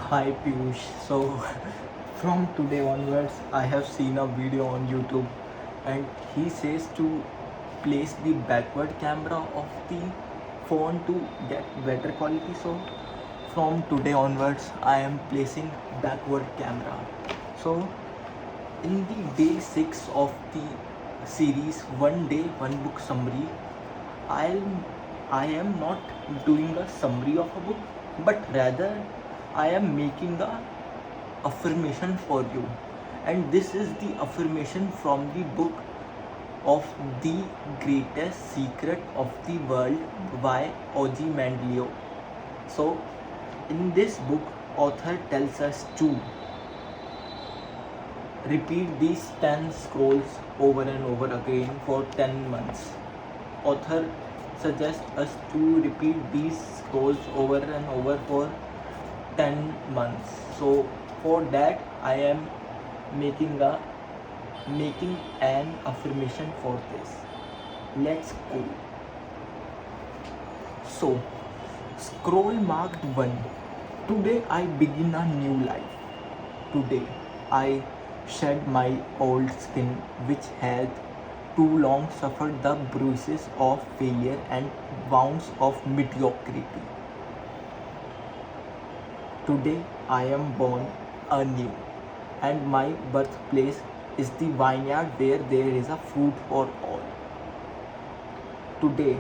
Hi Piyush. So from today onwards, I have seen a video on YouTube, and he says to place the backward camera of the phone to get better quality. So from today onwards, I am placing backward camera. So in the day 6 of the series, one day one book summary, I'll I am not doing a summary of a book, but rather I am making a affirmation for you. And this is the affirmation from the book of The Greatest Secret of the World by Og Mandino. So in this book, author tells us to repeat these 10 scrolls over and over again for 10 months. Author suggests us to repeat these scrolls over and over for 10 months. So for that I am making an affirmation for this. Let's go. So scroll marked 1. Today I begin a new life. Today I shed my old skin, which had too long suffered the bruises of failure and wounds of mediocrity. Today I am born anew, and my birthplace is the vineyard where there is a food for all. Today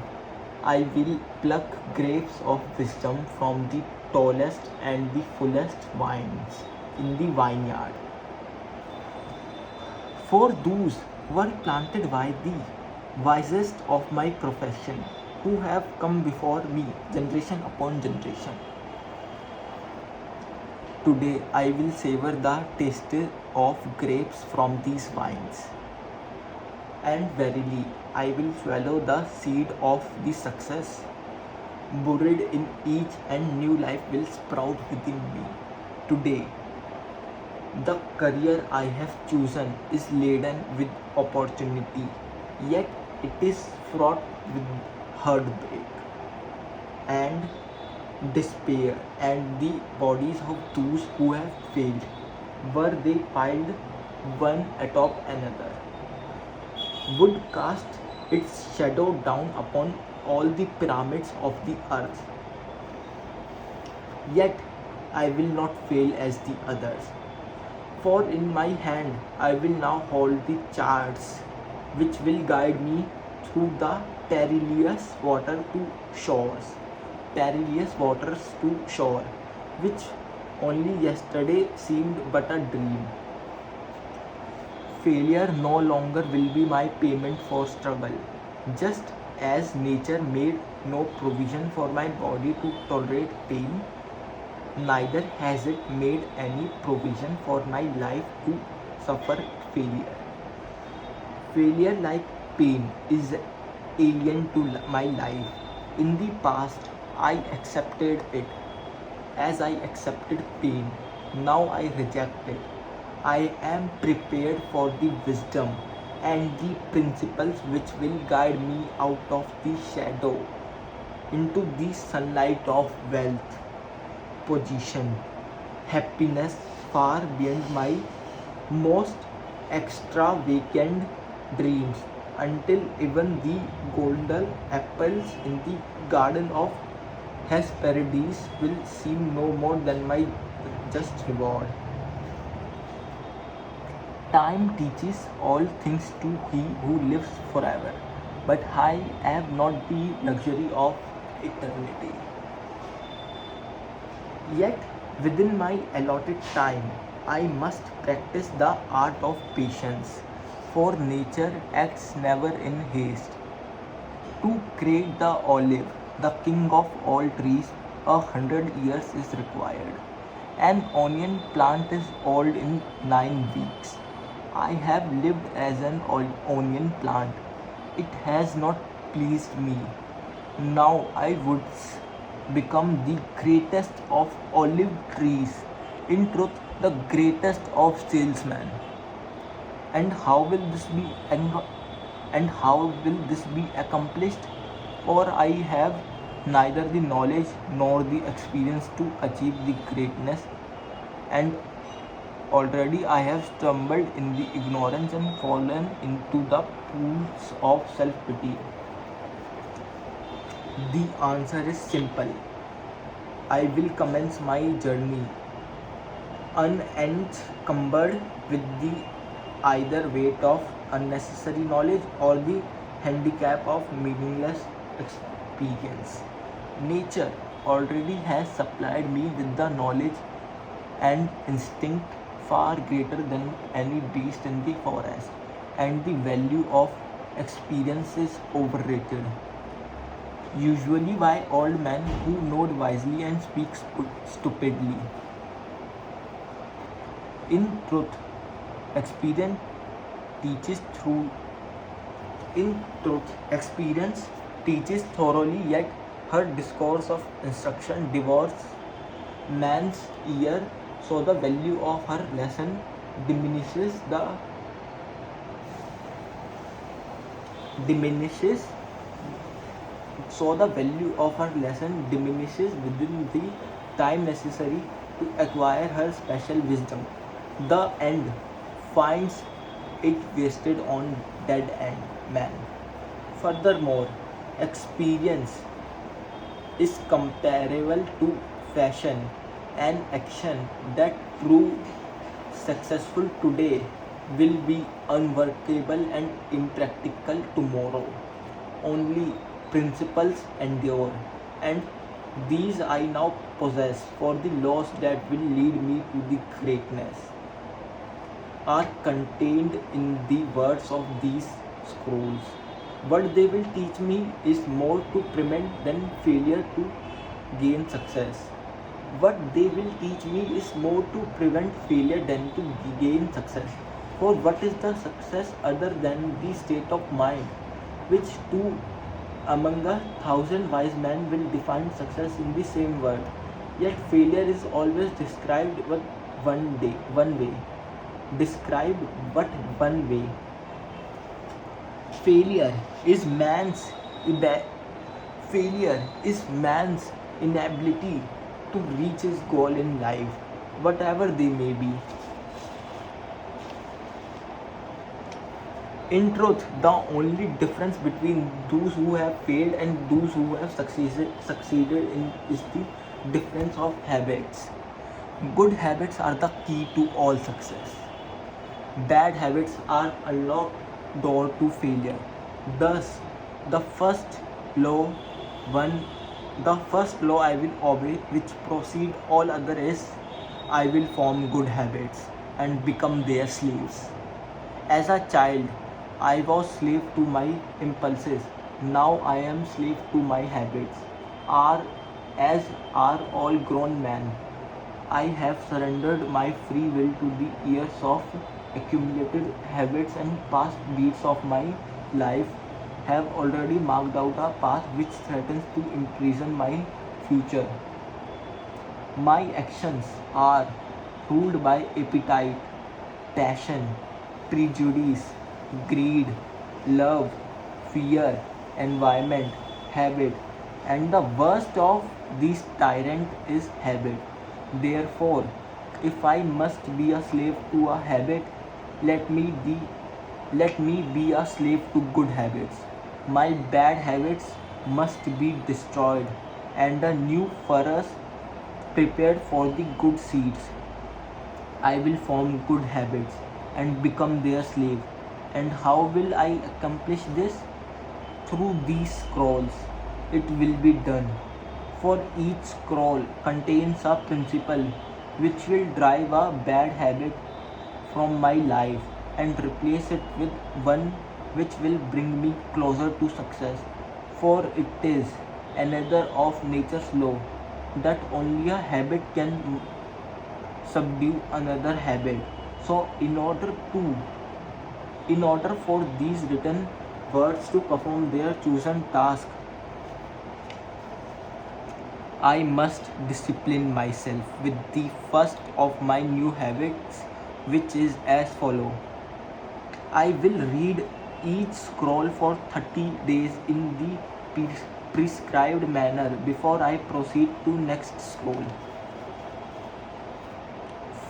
I will pluck grapes of wisdom from the tallest and the fullest vines in the vineyard. For those were planted by the wisest of my profession, who have come before me generation upon generation. Today I will savor the taste of grapes from these vines, and verily I will swallow the seed of the success buried in each, and new life will sprout within me. Today the career I have chosen is laden with opportunity, yet it is fraught with heartbreak and despair, and the bodies of those who have failed, were they piled one atop another, would cast its shadow down upon all the pyramids of the earth. Yet I will not fail as the others, for in my hand I will now hold the charts which will guide me through the perilous waters to shore, which only yesterday seemed but a dream. Failure no longer will be my payment for struggle, just as nature made no provision for my body to tolerate pain, neither has it made any provision for my life to suffer failure. Failure, like pain, is alien to my life. In the past, I accepted it as I accepted pain. Now I reject it. I am prepared for the wisdom and the principles which will guide me out of the shadow into the sunlight of wealth, position, happiness far beyond my most extravagant dreams, until even the golden apples in the garden of Hesperides will seem no more than my just reward. Time teaches all things to he who lives forever, but I have not the luxury of eternity. Yet, within my allotted time, I must practice the art of patience, for nature acts never in haste. To create the olive, the king of all trees, 100 years is required. An onion plant is old in 9 weeks. I have lived as an onion plant. It has not pleased me. Now I would become the greatest of olive trees, in truth, the greatest of salesmen. And how will this be and how will this be accomplished? For I have neither the knowledge nor the experience to achieve the greatness and already I have stumbled in the ignorance and fallen into the pools of self-pity. The answer is simple. I will commence my journey unencumbered with the either weight of unnecessary knowledge or the handicap of meaningless experience. Nature already has supplied me with the knowledge and instinct far greater than any beast in the forest, and the value of experience is overrated, usually by old men who nod wisely and speak stupidly. In truth, experience teaches through experience teaches thoroughly, yet her discourse of instruction devours man's ear, so the value of her lesson diminishes the diminishes so the value of her lesson diminishes within the time necessary to acquire her special wisdom. The end finds it wasted on dead end man. Furthermore, experience is comparable to fashion, an action that proved successful today will be unworkable and impractical tomorrow. Only principles endure, and these I now possess, for the laws that will lead me to the greatness are contained in the words of these scrolls. What they will teach me is more to prevent than failure to gain success. What they will teach me is more to prevent failure than to gain success. For what is the success other than the state of mind which two among 1,000 wise men will define success in the same word? Yet failure is always described with one way. Described but one way. Failure is man's inability to reach his goal in life, whatever they may be. In truth, the only difference between those who have failed and those who have succeeded is the difference of habits. Good habits are the key to all success. Bad habits are a locked door to failure. Thus, the first law I will obey, which precede all other, is I will form good habits and become their slaves. As a child, I was slave to my impulses. Now I am slave to my habits. As are all grown men, I have surrendered my free will to the years of accumulated habits, and past deeds of my life have already marked out a path which threatens to imprison my future. My actions are ruled by appetite, passion, prejudice, greed, love, fear, environment, habit, and the worst of these tyrants is habit. Therefore, if I must be a slave to a habit, let me be a slave to good habits. My bad habits must be destroyed, and a new furrows prepared for the good seeds. I will form good habits and become their slave. And how will I accomplish this? Through these scrolls. It will be done. For each scroll contains a principle which will drive a bad habit from my life and replace it with one which will bring me closer to success. For it is another of nature's law that only a habit can subdue another habit. So in order for these written words to perform their chosen task, I must discipline myself with the first of my new habits, which is as follows. I will read each scroll for 30 days in the prescribed manner before I proceed to next scroll.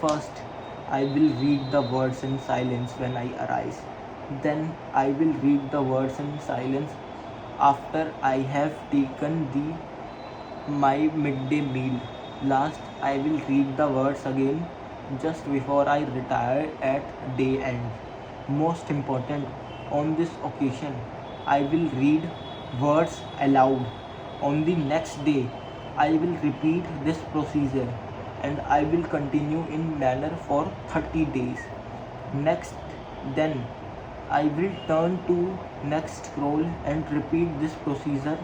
First, I will read the words in silence when I arise. Then, I will read the words in silence after I have taken my midday meal. Last, I will read the words again just before I retire at day end. Most important, on this occasion, I will read words aloud. On the next day, I will repeat this procedure and I will continue in manner for 30 days. Next, then I will turn to next scroll and repeat this procedure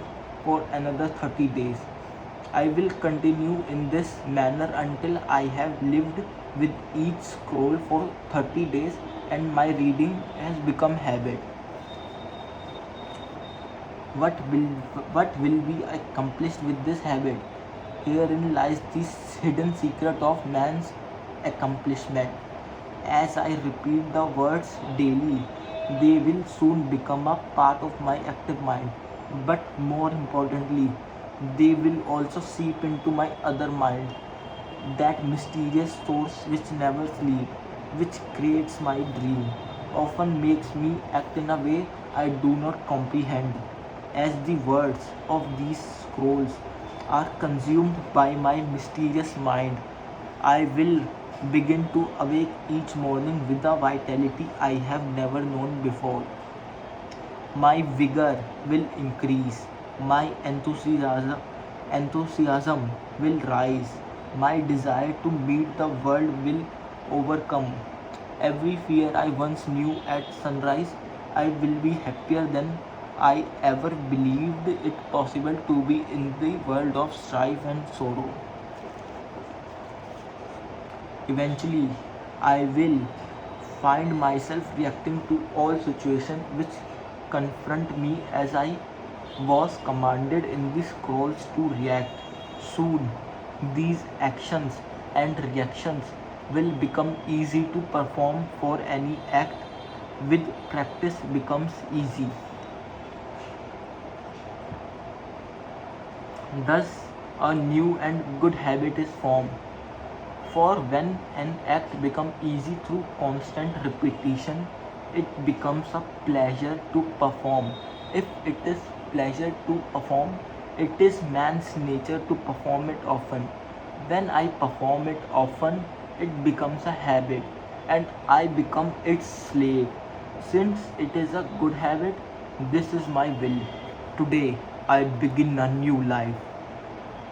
for another 30 days. I will continue in this manner until I have lived with each scroll for 30 days and my reading has become habit. What will be accomplished with this habit? Herein lies the hidden secret of man's accomplishment. As I repeat the words daily, they will soon become a part of my active mind. But more importantly, they will also seep into my other mind, that mysterious source which never sleeps, which creates my dream, often makes me act in a way I do not comprehend. As the words of these scrolls are consumed by my mysterious mind, I will begin to awake each morning with a vitality I have never known before. My vigor will increase, my enthusiasm will rise, my desire to meet the world will overcome. Every fear I once knew at sunrise, I will be happier than I ever believed it possible to be in the world of strife and sorrow. Eventually, I will find myself reacting to all situations which confront me as I was commanded in the scrolls to react. Soon, these actions and reactions will become easy to perform, for any act with practice becomes easy. Thus, a new and good habit is formed. For when an act becomes easy through constant repetition, it becomes a pleasure to perform. If it is pleasure to perform, it is man's nature to perform it often. When I perform it often, it becomes a habit and I become its slave. Since it is a good habit, this is my will. Today, I begin a new life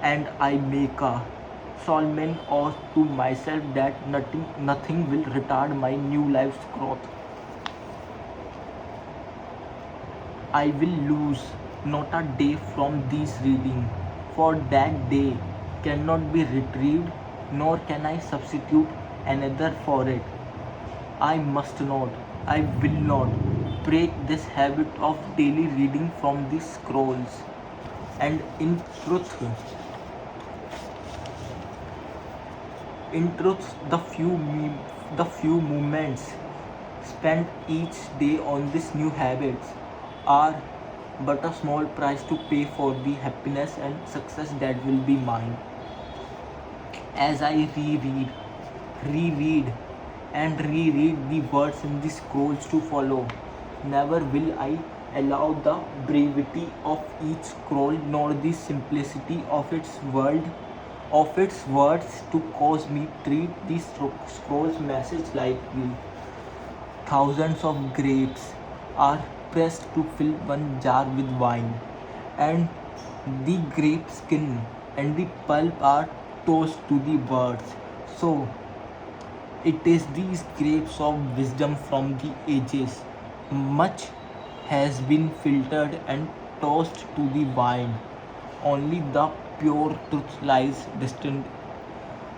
and I make a solemn oath to myself that nothing will retard my new life's growth. I will lose not a day from this reading, for that day cannot be retrieved, nor can I substitute another for it. I must not, I will not break this habit of daily reading from the scrolls. And in truth, the few moments spent each day on these new habits are but a small price to pay for the happiness and success that will be mine. As I reread, and reread the words in the scrolls to follow, never will I allow the brevity of each scroll nor the simplicity of its words to cause me treat these scrolls message lightly. Thousands of grapes are pressed to fill one jar with wine, and the grape skin and the pulp are tossed to the birds. So it is these grapes of wisdom from the ages. Much has been filtered and tossed to the wine. Only the pure truth lies distant.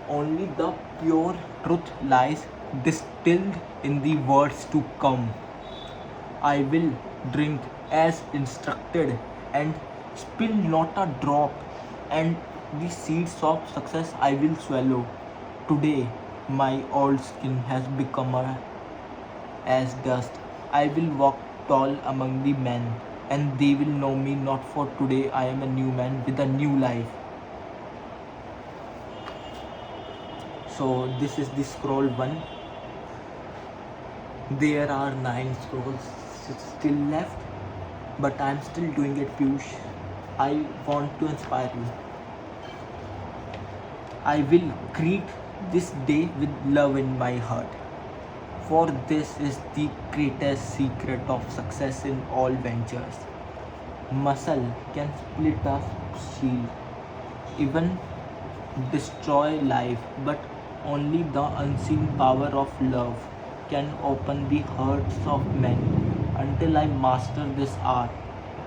Only the pure truth lies distilled in the words to come. I will drink as instructed and spill not a drop, and the seeds of success I will swallow. Today, my old skin has become as dust. I will walk tall among the men, and they will know me not, for today I am a new man with a new life. So this is the scroll 1. There are 9 scrolls still left, but I'm still doing it, Piyush. I want to inspire you. I will greet this day with love in my heart. For this is the greatest secret of success in all ventures. Muscle can split a shield, even destroy life, but only the unseen power of love can open the hearts of men. Until I master this art,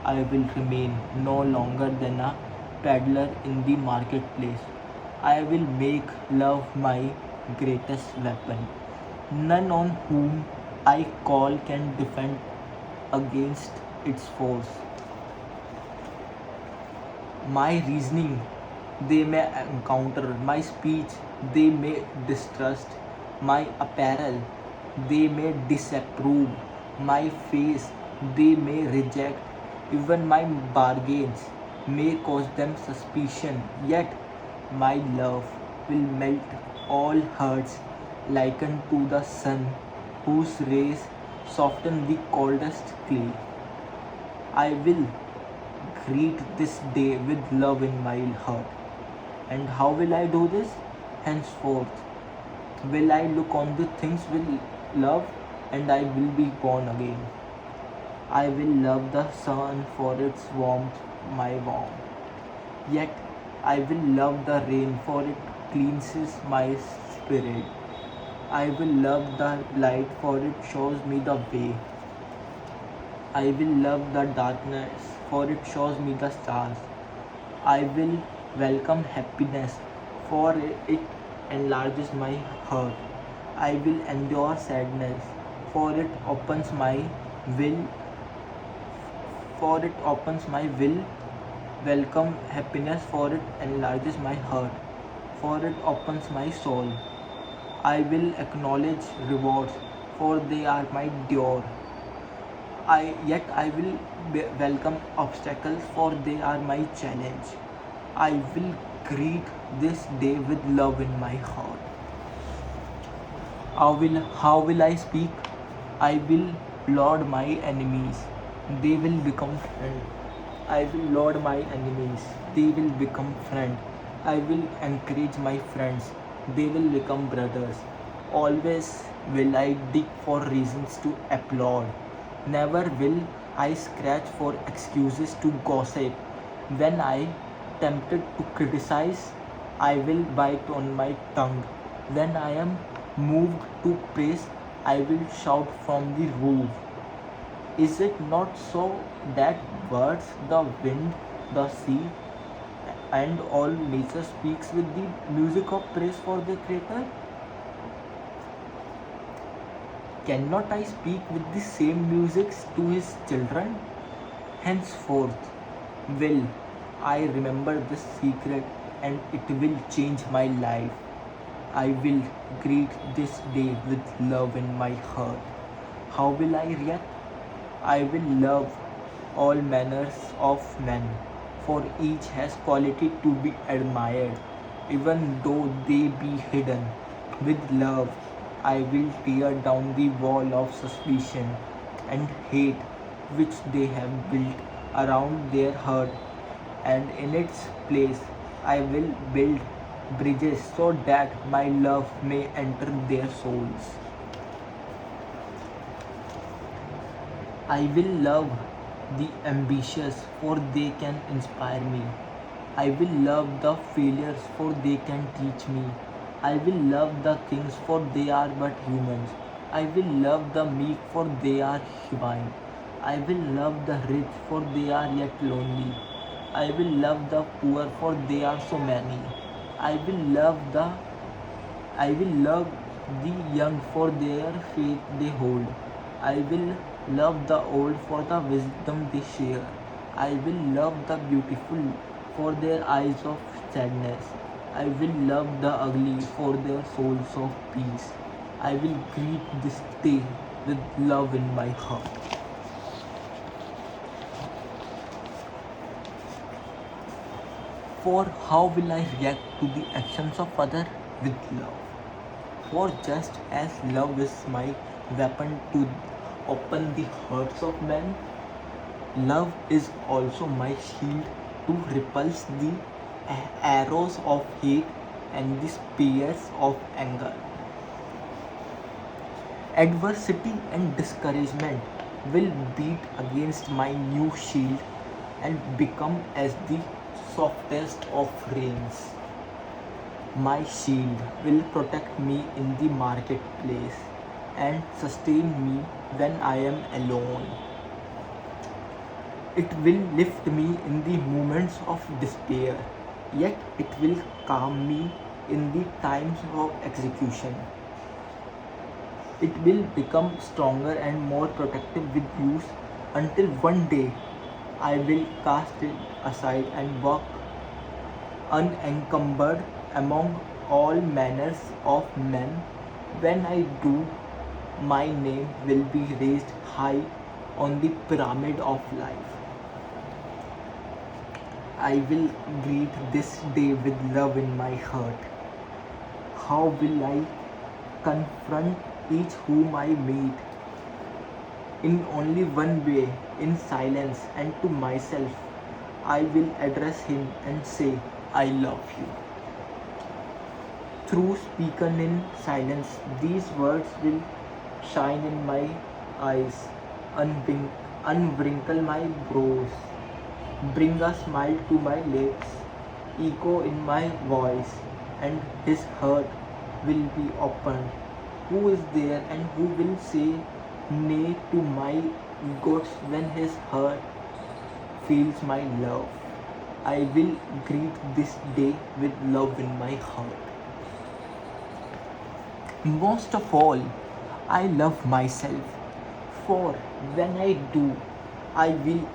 I will remain no longer than a peddler in the marketplace. I will make love my greatest weapon. None on whom I call can defend against its force. My reasoning they may encounter, my speech they may distrust, my apparel they may disapprove, my face they may reject, even my bargains may cause them suspicion, yet my love will melt all hearts likened to the sun whose rays soften the coldest clay. I will greet this day with love in my heart. And how will I do this? Henceforth will I look on the things with love, and I will be born again. I will love the sun for its warmth, my warm. Yet I will love the rain for it cleanses my spirit. I will love the light for it shows me the way. I will love the darkness for it shows me the stars. I will welcome happiness for it enlarges my heart. I will endure sadness for it opens my will welcome happiness for it enlarges my heart, for it opens my soul. I will acknowledge rewards for they are my due. I will welcome obstacles for they are my challenge. I will greet this day with love in my heart. How will I speak? I will laud my enemies. They will become friends. I will laud my enemies. They will become friends. I will encourage my friends. They will become brothers. Always will I dig for reasons to applaud. Never will I scratch for excuses to gossip. When I tempted to criticize, I will bite on my tongue. When I am moved to praise, I will shout from the roof. Is it not so that birds, the wind, the sea, and all nature speaks with the music of praise for the Creator? Cannot I speak with the same music to his children? Henceforth will I remember this secret and it will change my life. I will greet this day with love in my heart. How will I react? I will love all manners of men, for each has quality to be admired, even though they be hidden. With love, I will tear down the wall of suspicion and hate which they have built around their heart, and in its place I will build bridges so that my love may enter their souls. I will love the ambitious for they can inspire me. I will love the failures for they can teach me. I will love the kings for they are but humans. I will love the meek for they are divine. I will love the rich for they are yet lonely. I will love the poor for they are so many. I will love the I will love the young for their faith they hold. I will love the old for the wisdom they share. I will love the beautiful for their eyes of sadness. I will love the ugly for their souls of peace. I will greet this day with love in my heart. For how will I react to the actions of others? With love. For just as love is my weapon to open the hearts of men, love is also my shield to repulse the arrows of hate and the spears of anger. Adversity and discouragement will beat against my new shield and become as the softest of rains. My shield will protect me in the marketplace and sustain me when I am alone. It will lift me in the moments of despair, yet it will calm me in the times of execution. It will become stronger and more protective with use until one day I will cast it aside and walk unencumbered among all manners of men. When I do, my name will be raised high on the pyramid of life. I will greet this day with love in my heart. How will I confront each whom I meet? In only one way, in silence, and to myself, I will address him and say, I love you. Through spoken in silence, these words will shine in my eyes, unwrinkle my brows, bring a smile to my lips, echo in my voice, and his heart will be opened. Who is there and who will say nay to my goods when his heart feels my love? I will greet this day with love in my heart. Most of all, I love myself, for when I do, I will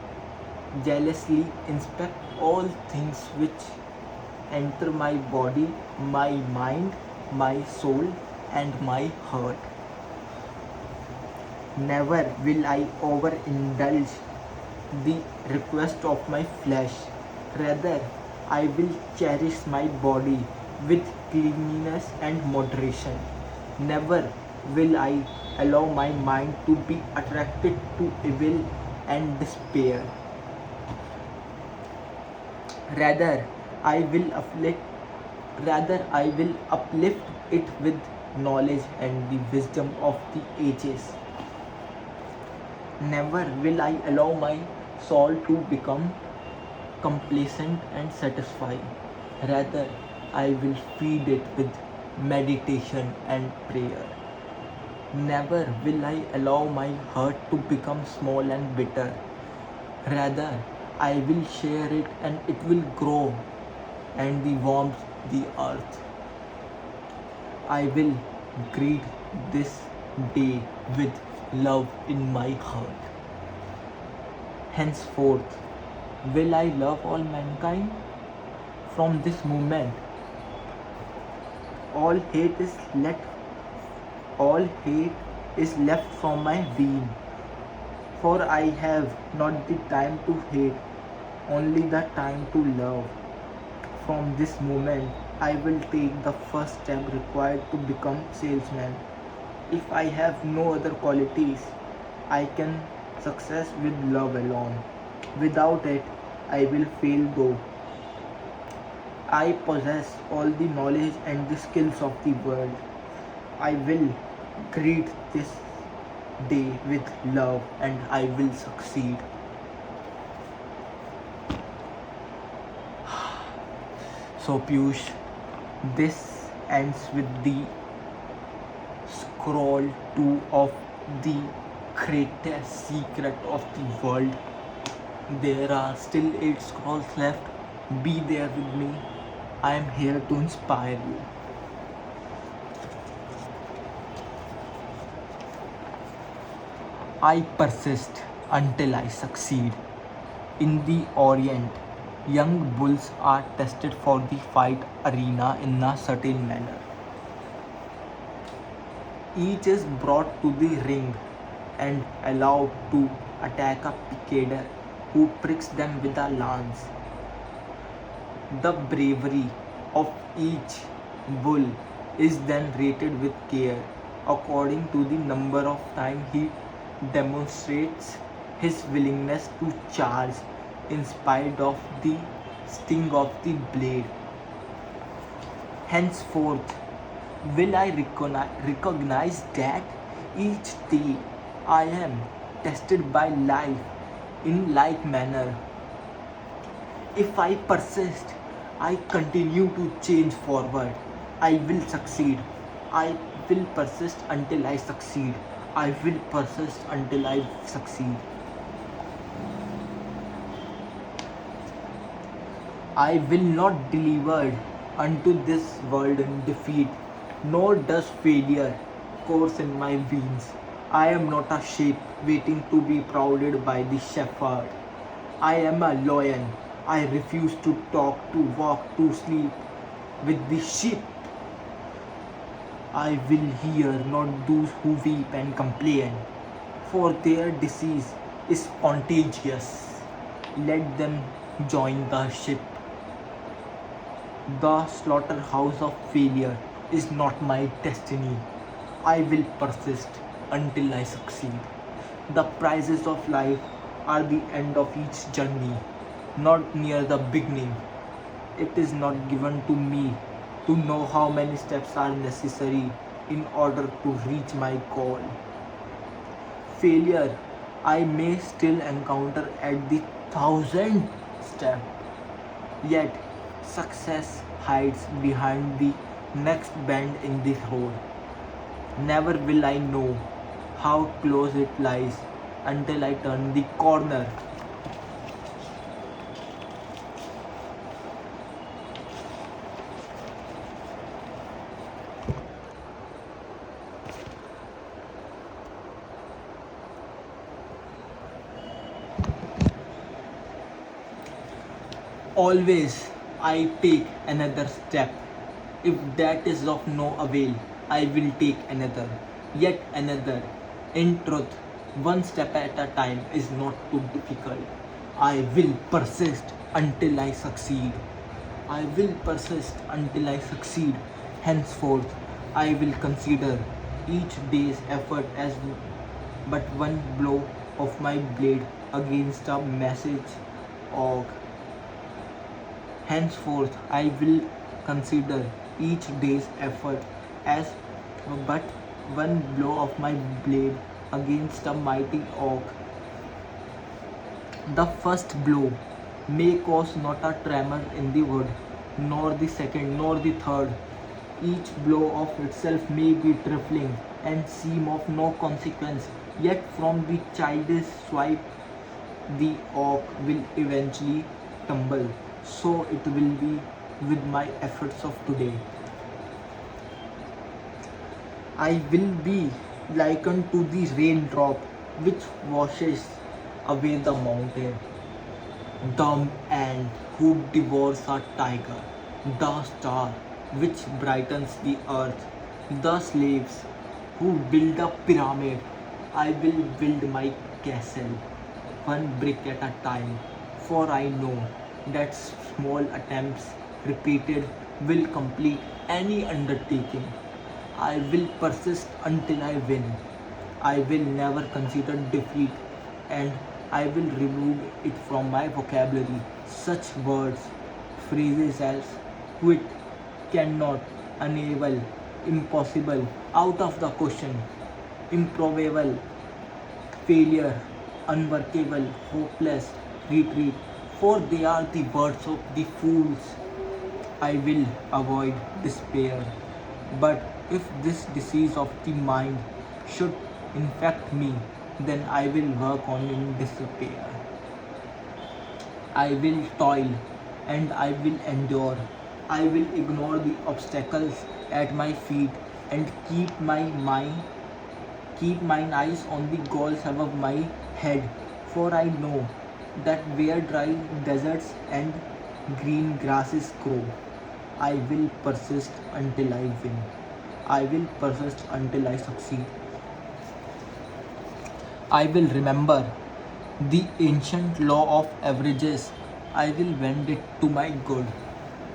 jealously inspect all things which enter my body, my mind, my soul, and my heart. Never will I overindulge the request of my flesh. Rather, I will cherish my body with cleanliness and moderation. Never will I allow my mind to be attracted to evil and despair. Rather, I will uplift it with knowledge and the wisdom of the ages. Never will I allow my soul to become complacent and satisfied. Rather, I will feed it with meditation and prayer. Never will I allow my heart to become small and bitter. Rather, I will share it and it will grow and the warmth the earth. I will greet this day with love in my heart. Henceforth, will I love all mankind? From this moment, all hate is left from my being. For I have not the time to hate, only the time to love. From this moment, I will take the first step required to become salesman. If I have no other qualities, I can success with love alone. Without it, I will fail though. I possess all the knowledge and the skills of the world. I will greet this day with love and I will succeed. So Piyush, this ends with the scroll 2 of the greatest secret of the world. There are still 8 scrolls left. Be there with me. I am here to inspire you. I persist until I succeed. In the Orient, young bulls are tested for the fight arena in a certain manner. Each is brought to the ring and allowed to attack a picador who pricks them with a lance. The bravery of each bull is then rated with care according to the number of times he demonstrates his willingness to charge in spite of the sting of the blade. Henceforth, will I recognize that each day I am tested by life in like manner. If I persist, I continue to change forward. I will succeed. I will persist until I succeed. I will persist until I succeed. I will not deliver unto this world in defeat, nor does failure course in my veins. I am not a sheep waiting to be prodded by the shepherd. I am a lion. I refuse to talk, to walk, to sleep with the sheep. I will hear not those who weep and complain, for their disease is contagious. Let them join the ship. The slaughterhouse of failure is not my destiny. I will persist until I succeed. The prizes of life are the end of each journey, not near the beginning. It is not given to me to know how many steps are necessary in order to reach my goal. Failure I may still encounter at the 1,000th step, yet success hides behind the next bend in the road. Never will I know how close it lies until I turn the corner. Always I take another step. If that is of no avail, I will take another, yet another. In truth, one step at a time is not too difficult. I will persist until I succeed. I will persist until I succeed. Henceforth, I will consider each day's effort as but one blow of my blade against a message og. Henceforth, I will consider each day's effort as but one blow of my blade against a mighty oak. The first blow may cause not a tremor in the wood, nor the second, nor the third. Each blow of itself may be trifling and seem of no consequence, yet from the childish swipe the oak will eventually tumble. So it will be with my efforts of today. I will be likened to the raindrop which washes away the mountain, the ant who devours a tiger, the star which brightens the earth, the slaves who build a pyramid. I will build my castle, one brick at a time, for I know that small attempts repeated will complete any undertaking. I will persist until I win. I will never consider defeat, and I will remove it from my vocabulary. Such words, phrases as quit, cannot, unable, impossible, out of the question, improbable, failure, unworkable, hopeless, retreat, for they are the words of the fools. I will avoid despair. But if this disease of the mind should infect me, then I will work on in despair. I will toil and I will endure. I will ignore the obstacles at my feet and keep mine eyes on the goals above my head, for I know that where dry deserts and green grasses grow, I will persist until I win. I will persist until I succeed. I will remember the ancient law of averages. I will bend it to my good.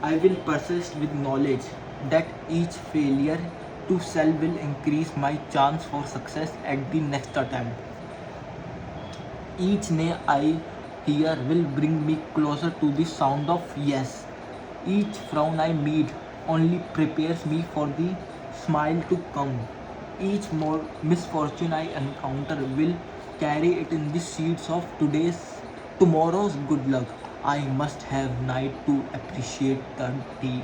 I will persist with knowledge that each failure to sell will increase my chance for success at the next attempt. Each nay I hear will bring me closer to the sound of yes. Each frown I meet only prepares me for the smile to come. Each more misfortune I encounter will carry it in the seeds of tomorrow's good luck. I must have night to appreciate the day.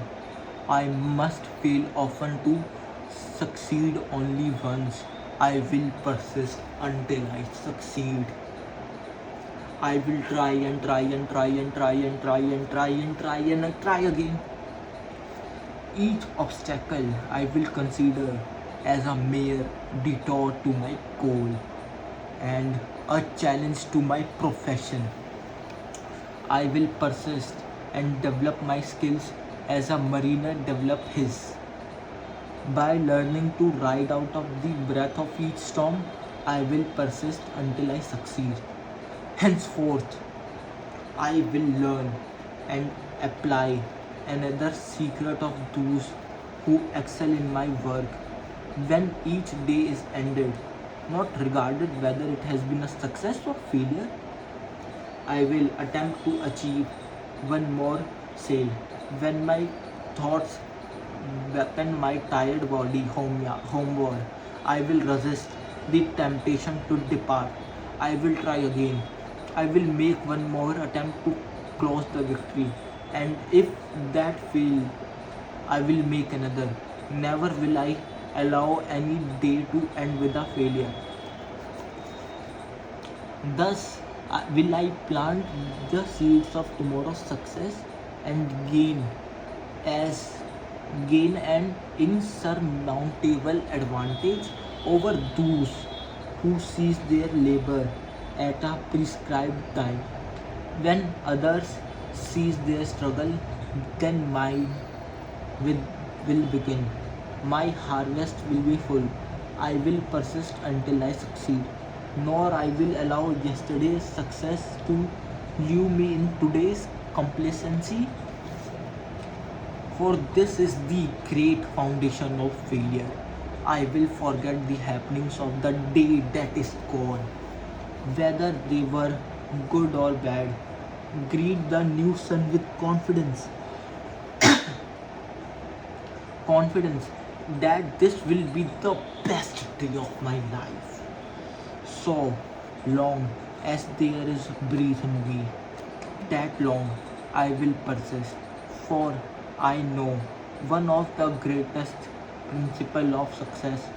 I must fail often to succeed only once. I will persist until I succeed. I will try and try and try and try and try and try and try and try again. Each obstacle I will consider as a mere detour to my goal and a challenge to my profession. I will persist and develop my skills as a mariner developed his. By learning to ride out of the breath of each storm, I will persist until I succeed. Henceforth, I will learn and apply another secret of those who excel in my work. When each day is ended, not regarded whether it has been a success or failure, I will attempt to achieve one more sale. When my thoughts weaken my tired body homeward, I will resist the temptation to depart. I will try again. I will make one more attempt to close the victory. And if that fails, I will make another. Never will I allow any day to end with a failure. Thus, will I plant the seeds of tomorrow's success and as gain an insurmountable advantage over those who cease their labor at a prescribed time. When others cease their struggle, then mine will, will begin. My harvest will be full. I will persist until I succeed. Nor I will allow yesterday's success to lure me in today's complacency, for this is the great foundation of failure. I will forget the happenings of the day that is gone, whether they were good or bad. Greet the new sun with confidence that this will be the best day of my life. So long as there is breath in me, that long I will persist, for I know one of the greatest principle of success.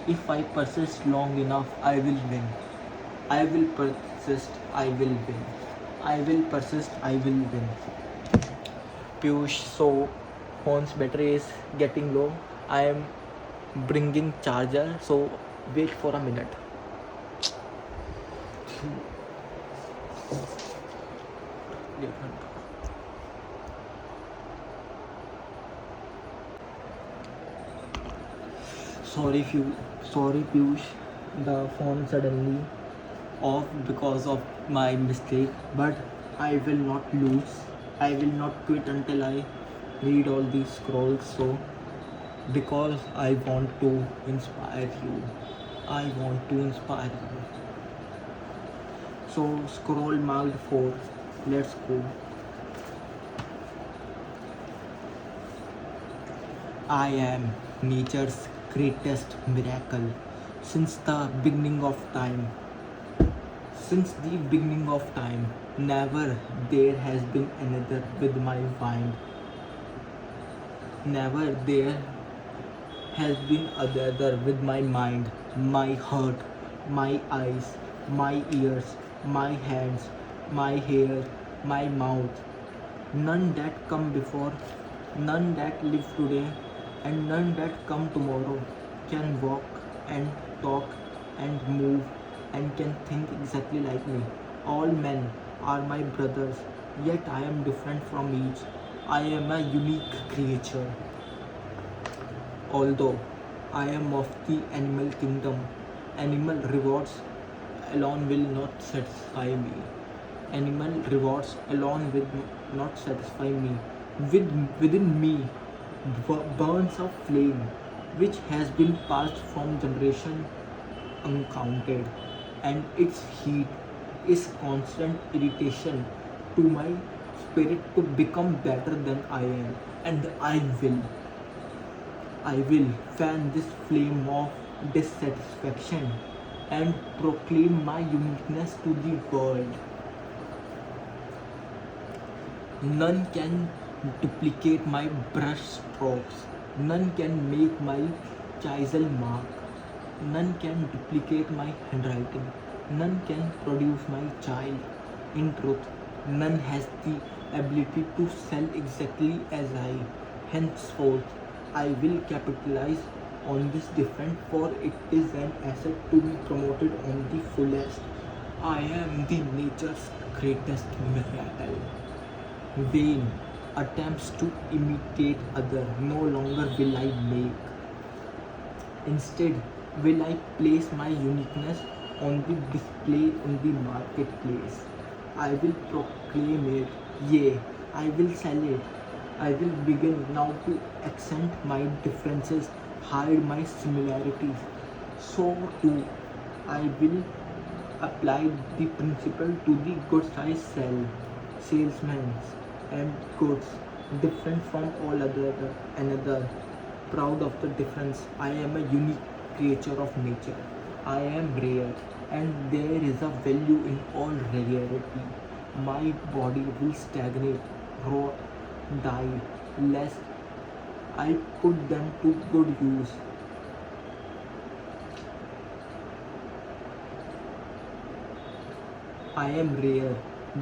If I persist long enough, I will win. I will persist, I will win. I will persist, I will win. Piyush, so phone's battery is getting low. I am bringing charger, so wait for a minute. Sorry Piyush, the phone suddenly off because of my mistake, but I will not lose. I will not quit until I read all these scrolls. So because I want to inspire you, I want to inspire you. So scroll marked 4. Let's go. I am nature's greatest miracle since the beginning of time. Since the beginning of time, never there has been another with my mind. Never there has been another with my mind, my heart, my eyes, my ears, my hands, my hair, my mouth. None that come before, none that live today, and none that come tomorrow can walk and talk and move and can think exactly like me. All men are my brothers, yet I am different from each. I am a unique creature. Although I am of the animal kingdom, animal rewards alone will not satisfy me. Animal rewards alone will not satisfy me. Within me burns a flame which has been passed from generation uncounted, and its heat is constant irritation to my spirit to become better than I am. And I will fan this flame of dissatisfaction and proclaim my uniqueness to the world. None can duplicate my brush strokes. None can make my chisel mark. None can duplicate my handwriting. None can produce my child. In truth, none has the ability to sell exactly as I. Henceforth, I will capitalize on this difference, for it is an asset to be promoted on the fullest. I am the nature's greatest miracle. Vain attempts to imitate other no longer will I make. Instead, will I place my uniqueness on the display in the marketplace. I will proclaim it, yea, I will sell it. I will begin now to accent my differences, hide my similarities. So too, I will apply the principle to the goods I sell. Salesmen and goods different from all other another, proud of the difference. I am a unique creature of nature. I am rare, and there is a value in all rarity. My body will stagnate, rot, die, lest I put them to good use. I am rare.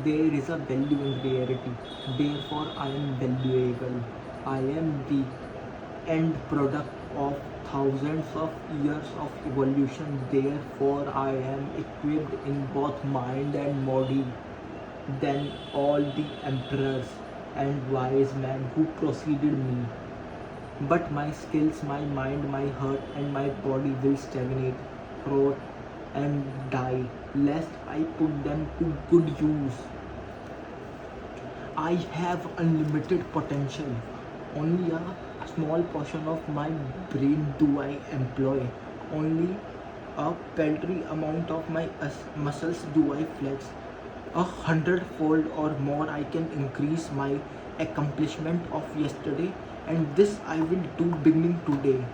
There is a value in rarity. Therefore, I am valuable. I am the end product of thousands of years of evolution. Therefore, I am equipped in both mind and body than all the emperors and wise men who preceded me. But my skills, my mind, my heart, and my body will stagnate, rot, and die, lest I put them to good use. I have unlimited potential. Only a small portion of my brain do I employ. Only a paltry amount of my muscles do I flex. 100-fold or more I can increase my accomplishment of yesterday, and this I will do beginning today.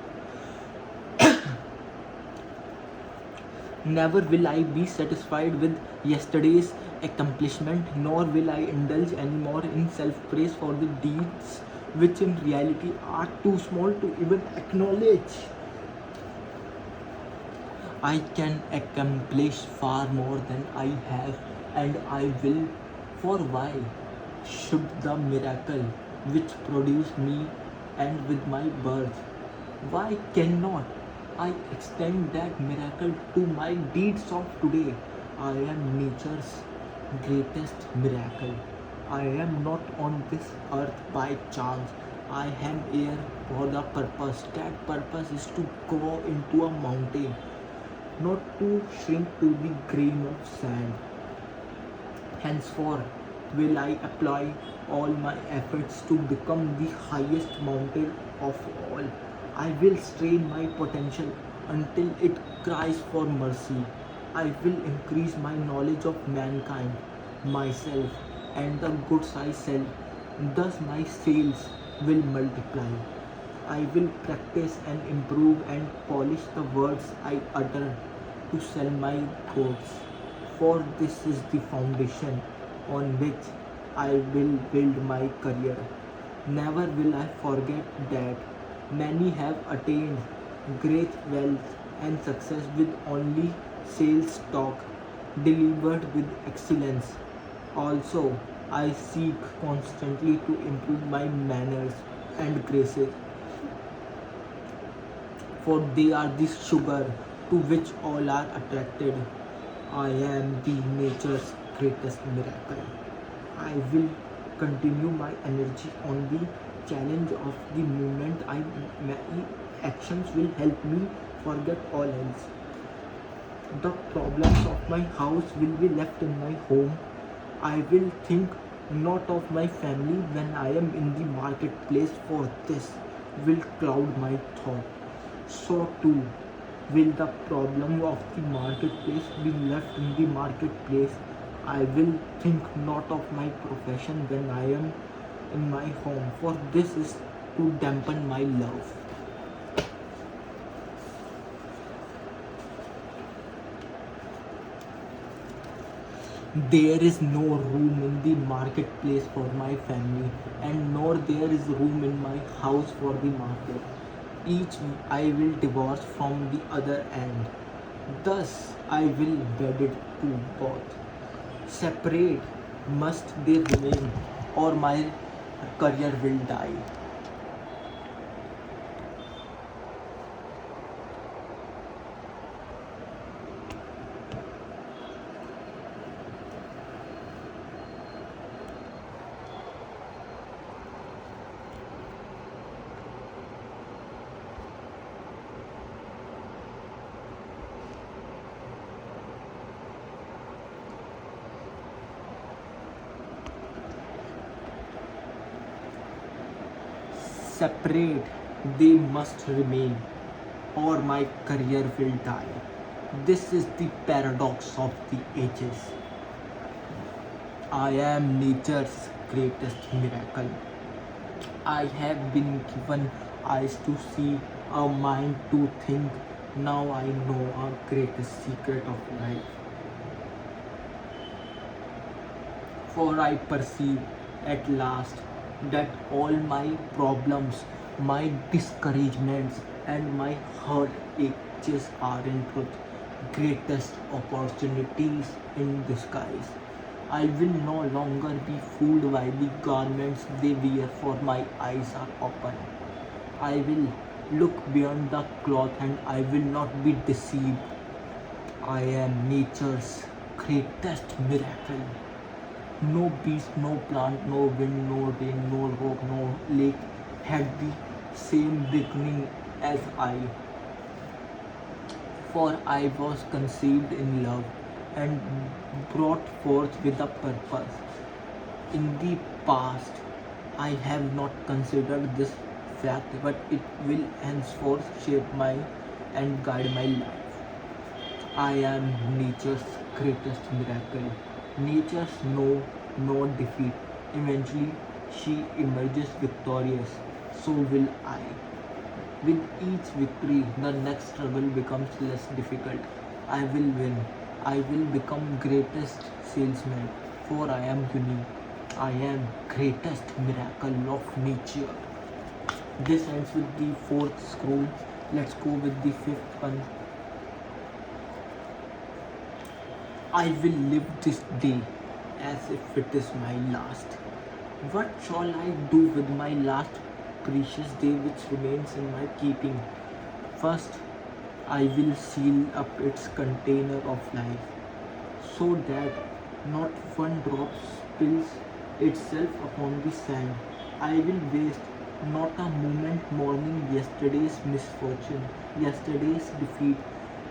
Never will I be satisfied with yesterday's accomplishment, nor will I indulge any more in self-praise for the deeds which in reality are too small to even acknowledge. I can accomplish far more than I have, and I will. For why should the miracle which produced me end with my birth? Why cannot I extend that miracle to my deeds of today? I am nature's greatest miracle. I am not on this earth by chance. I am here for the purpose. That purpose is to go into a mountain, not to shrink to the grain of sand. Henceforth will I apply all my efforts to become the highest mountain of all. I will strain my potential until it cries for mercy. I will increase my knowledge of mankind, myself, and the goods I sell. Thus my sales will multiply. I will practice and improve and polish the words I utter to sell my goods. For this is the foundation on which I will build my career. Never will I forget that many have attained great wealth and success with only sales talk delivered with excellence. Also, I seek constantly to improve my manners and graces, for they are the sugar to which all are attracted. I am the nature's greatest miracle. I will continue my energy on the challenge of the moment. My actions will help me forget all else. The problems of my house will be left in my home. I will think not of my family when I am in the marketplace, for this will cloud my thought. So too will the problem of the marketplace be left in the marketplace. I will think not of my profession when I am in my home, for this is to dampen my love. There is no room in the marketplace for my family, and nor there is room in my house for the market. Each I will divorce from the other end. Thus I will bed it to both. Separate must they remain, or my career will die. Separate they must remain, or my career will die. This is the paradox of the ages. I am nature's greatest miracle. I have been given eyes to see, a mind to think. Now I know our greatest secret of life. For I perceive at last that all my problems, my discouragements, and my heart aches are in truth greatest opportunities in disguise. I will no longer be fooled by the garments they wear, for my eyes are open. I will look beyond the cloth and I will not be deceived. I am nature's greatest miracle. No beast, no plant, no wind, no rain, no rock, no lake had the same beginning as I. For I was conceived in love and brought forth with a purpose. In the past, I have not considered this fact, but it will henceforth shape my and guide my life. I am nature's greatest miracle. Nature's know no defeat. Eventually, she emerges victorious. So will I. With each victory, the next struggle becomes less difficult. I will win. I will become greatest salesman, for I am unique. I am greatest miracle of nature. This ends with the fourth scroll. Let's go with the fifth one. I will live this day as if it is my last. What shall I do with my last precious day which remains in my keeping? First, I will seal up its container of life, so that not one drop spills itself upon the sand. I will waste not a moment mourning yesterday's misfortune, yesterday's defeat,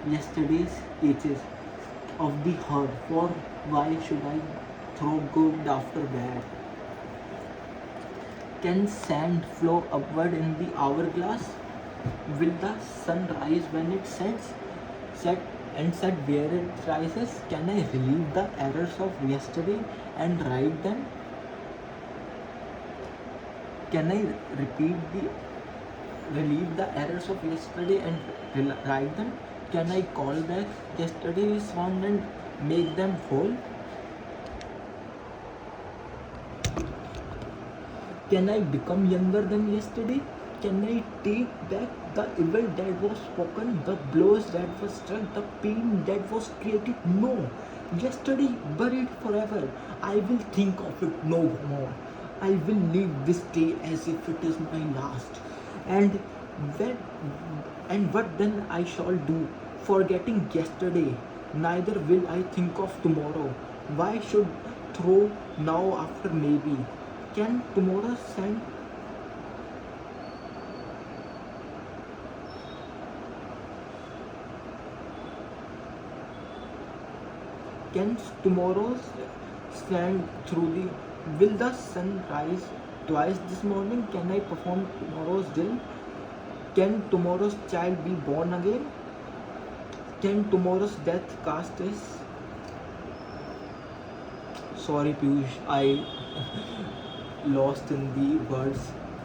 yesterday's ages of the herd, for why should I throw good after bad? Can sand flow upward in the hourglass? Will the sun rise when it sets? Set and set where it rises? Can I relieve the errors of yesterday and right them? Can I repeat the relieve the errors of yesterday and right them? Can I call back yesterday's one and make them whole? Can I become younger than yesterday? Can I take back the evil that was spoken, the blows that were struck, the pain that was created? No. Yesterday buried forever. I will think of it no more. I will live this day as if it is my last. And when and what then I shall do? Forgetting yesterday, neither will I think of tomorrow. Why should throw now after maybe? Can tomorrow send can tomorrow's stand through the will the sun rise twice this morning? Can I perform tomorrow's drill? Can tomorrow's child be born again? Can tomorrow's death cast is? Sorry, Piyush, I lost in the words.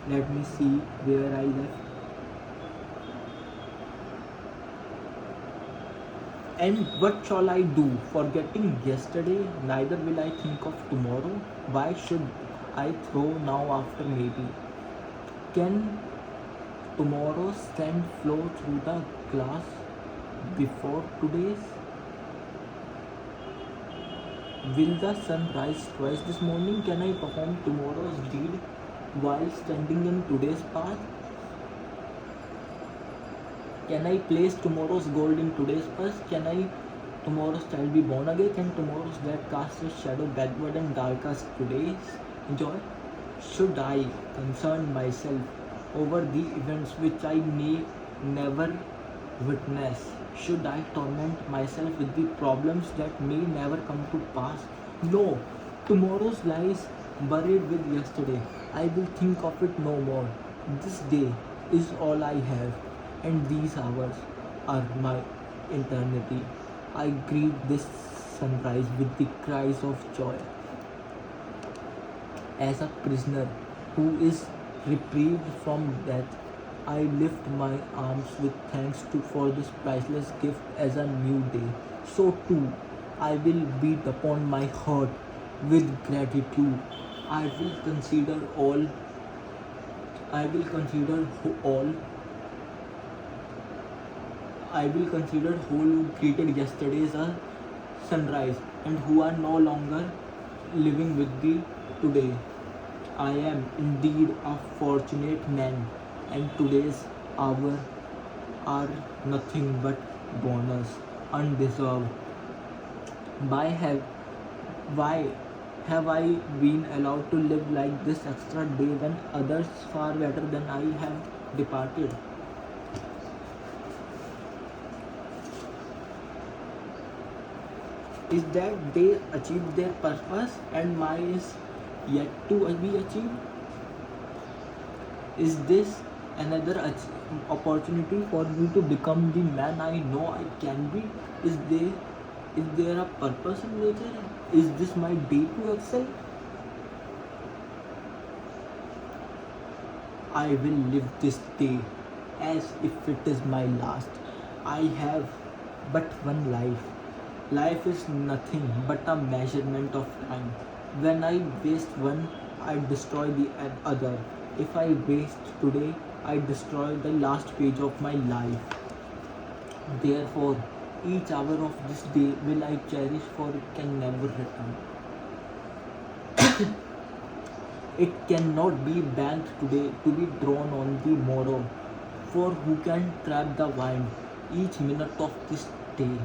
Let me see where I left. And what shall I do? Forgetting yesterday, neither will I think of tomorrow. Why should I throw now after maybe? Can tomorrow's sand flow through the glass before today's? Will the sun rise twice this morning? Can I perform tomorrow's deed while standing in today's path? Can I place tomorrow's gold in today's purse? Can I tomorrow's child be born again? Can tomorrow's death cast its shadow backward and dark as today's joy? Should I concern myself over the events which I may never witness? Should I torment myself with the problems that may never come to pass? No, tomorrow's lies buried with yesterday. I will think of it no more. This day is all I have, and these hours are my eternity. I greet this sunrise with the cries of joy. As a prisoner who is reprieved from death, I lift my arms with thanks for this priceless gift as a new day. So too, I will beat upon my heart with gratitude. I will consider all. I will consider all. I will consider who you greeted yesterday as a sunrise and who are no longer living with thee today. I am indeed a fortunate man, and today's hour are nothing but bonus, undeserved. Why have I been allowed to live like this extra day when others far better than I have departed? Is that they achieved their purpose and mine is yet to be achieved? Is this another opportunity for me to become the man I know I can be? Is there a purpose in nature? Is this my day to excel? I will live this day as if it is my last. I have but one life. Life is nothing but a measurement of time. When I waste one, I destroy the other. If I waste today, I destroy the last page of my life. Therefore, each hour of this day will I cherish, for it can never return. It cannot be banked today to be drawn on the morrow. For who can trap the wind? Each minute of this day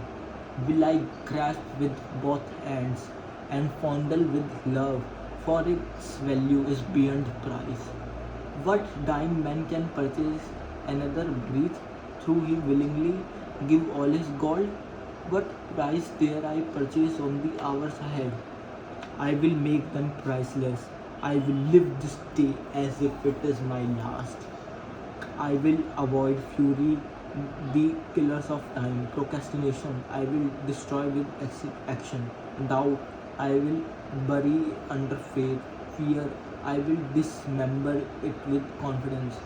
will I grasp with both hands and fondle with love, for its value is beyond price. What dying man can purchase another breath, through he willingly give all his gold? What price dare I purchase on the hours ahead? I will make them priceless. I will live this day as if it is my last. I will avoid fury, the killers of time, procrastination. I will destroy with action. Doubt, I will bury under faith. Fear, I will dismember it with confidence.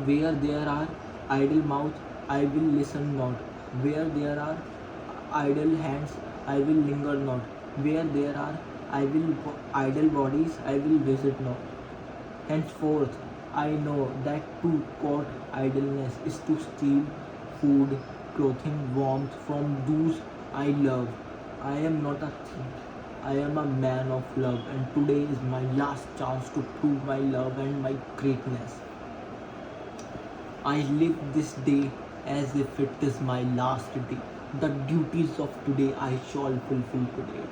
Where there are idle mouths, I will listen not. Where there are idle hands, I will linger not. Where there are idle bodies, I will visit not. Henceforth, I know that to court idleness is to steal food, clothing, warmth from those I love. I am not a thief. I am a man of love, and today is my last chance to prove my love and my greatness. I live this day as if it is my last day. The duties of today I shall fulfill today.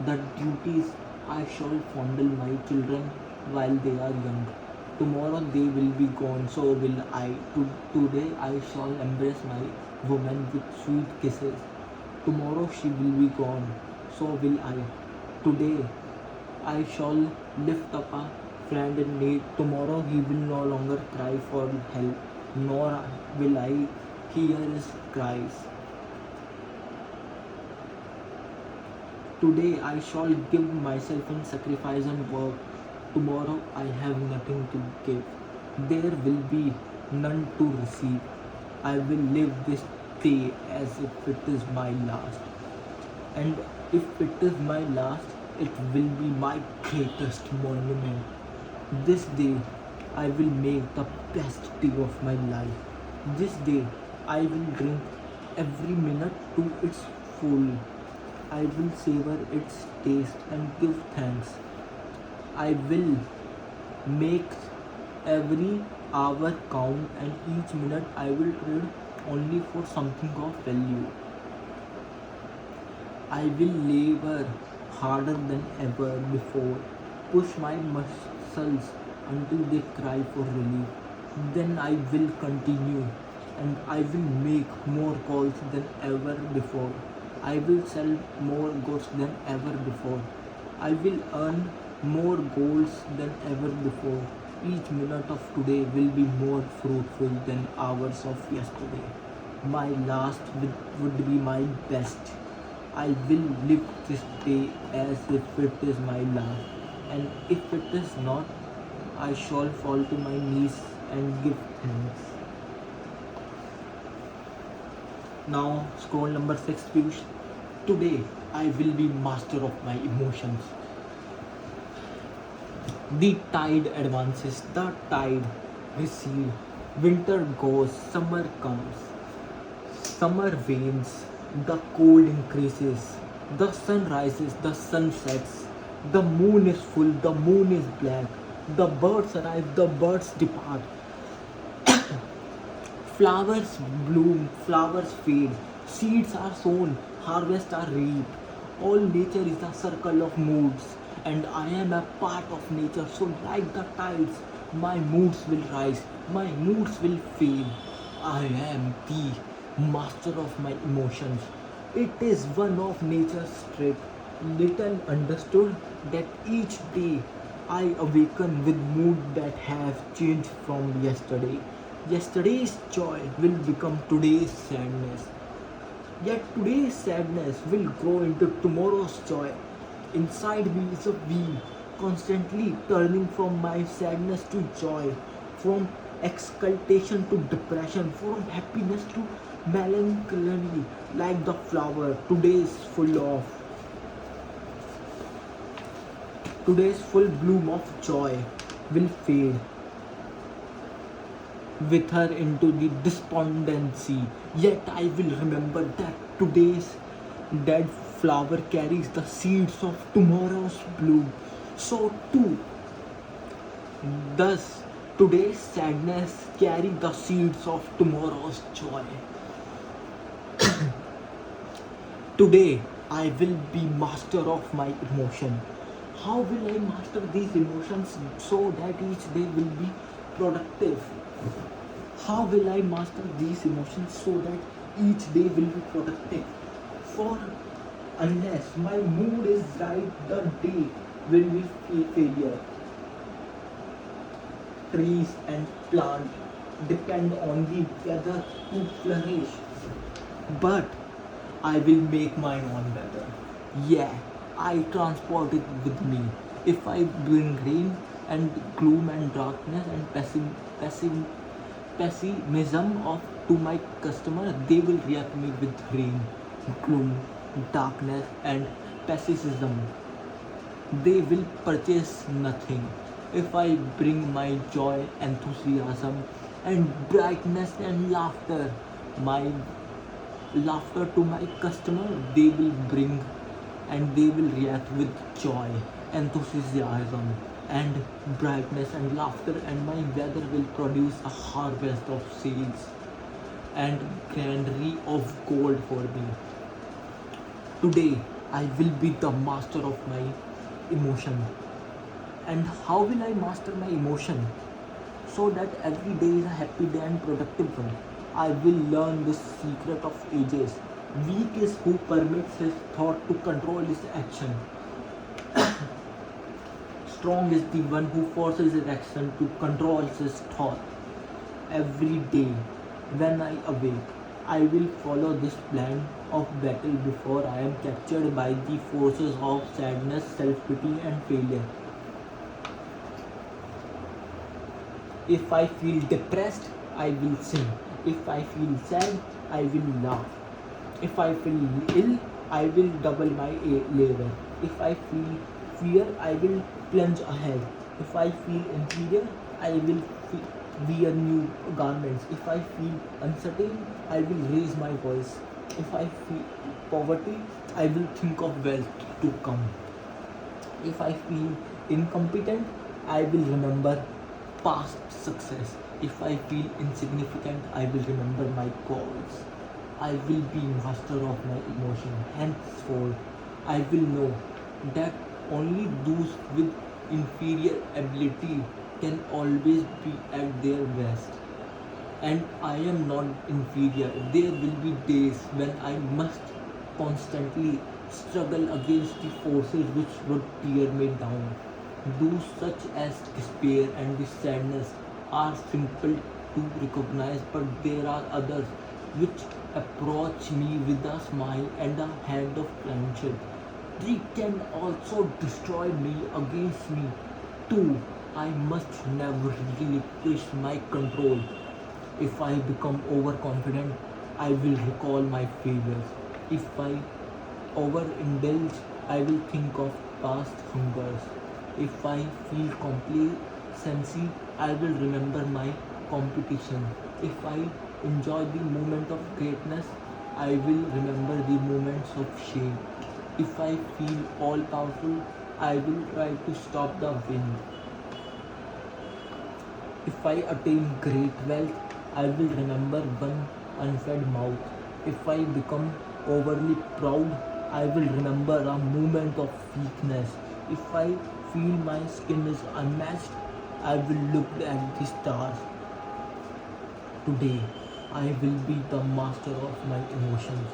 The duties I shall fondle my children while they are young. Tomorrow they will be gone, so will I. Today I shall embrace my woman with sweet kisses. Tomorrow she will be gone, so will I. Today I shall lift up a friend in need. Tomorrow he will no longer cry for help, nor will I hear his cries. Today I shall give myself in sacrifice and work. Tomorrow I have nothing to give. There will be none to receive. I will live this day as if it is my last. And if it is my last, it will be my greatest monument. This day I will make the best day of my life. This day I will drink every minute to its full. I will savor its taste and give thanks. I will make every hour count, and each minute I will trade only for something of value. I will labor harder than ever before, push my muscles until they cry for relief. Then I will continue, and I will make more calls than ever before. I will sell more goods than ever before. I will earn more goals than ever before. Each minute of today will be more fruitful than hours of yesterday. My last would be my best. I will live this day as if it is my last. And if it is not, I shall fall to my knees and give thanks. Now, scroll number 6, Piyush. Today, I will be master of my emotions. The tide advances, the tide recedes, winter goes, summer comes. Summer wanes, the cold increases, the sun rises, the sun sets, the moon is full, the moon is black, the birds arrive, the birds depart. Flowers bloom, flowers fade, seeds are sown, harvests are reaped. All nature is a circle of moods, and I am a part of nature. So, like the tides, my moods will rise, my moods will fade. I am the master of my emotions. It is one of nature's traits. Little understood that each day I awaken with mood that have changed from yesterday. Yesterday's joy will become today's sadness. Yet today's sadness will grow into tomorrow's joy. Inside me is a wheel, constantly turning from my sadness to joy, from exultation to depression, from happiness to melancholy, like the flower. Today's full bloom of joy will fade with her into the despondency. Yet I will remember that today's dead flower carries the seeds of tomorrow's bloom. So too, thus today's sadness carry the seeds of tomorrow's joy. Today I will be master of my emotion. How will I master these emotions so that each day will be productive? How will I master these emotions so that each day will be productive? For unless my mood is right, the day will be failure. Trees and plants depend on the weather to flourish. But I will make my own weather. Yeah, I transport it with me. If I bring rain and gloom and darkness and pessimism of to my customer, they will react me with rain, gloom, darkness and pessimism. They will purchase nothing. If I bring my joy, enthusiasm and brightness and my laughter to my customer, they will bring and they will react with joy, enthusiasm and brightness and laughter, and my weather will produce a harvest of sales and granary of gold for me. Today I will be the master of my emotion. And how will I master my emotion? So that every day is a happy day and productive one. I will learn the secret of ages. Weak is who permits his thought to control his action. strong is the one who forces his action to control his thought. Every day when I awake, I will follow this plan of battle before I am captured by the forces of sadness, self-pity and failure. If I feel depressed, I will sing. If I feel sad, I will laugh. If I feel ill, I will double my labor. If I feel fear, I will plunge ahead. If I feel inferior, I will wear new garments. If I feel uncertain, I will raise my voice. If I feel poverty, I will think of wealth to come. If I feel incompetent, I will remember past success. If I feel insignificant, I will remember my goals. I will be master of my emotion. Henceforth, I will know that only those with inferior ability can always be at their best. And I am not inferior. There will be days when I must constantly struggle against the forces which would tear me down. Those such as despair and the sadness are simple to recognize, but there are others which approach me with a smile and a hand of friendship. They can also destroy me against me too. I must never relinquish my control. If I become overconfident, I will recall my failures. If I overindulge, I will think of past hungers. If I feel complacency, I will remember my competition. If I enjoy the moment of greatness, I will remember the moments of shame. If I feel all powerful, I will try to stop the wind. If I attain great wealth, I will remember one unfed mouth. If I become overly proud, I will remember a moment of weakness. If I feel my skin is unmatched, I will look at the stars. Today, I will be the master of my emotions.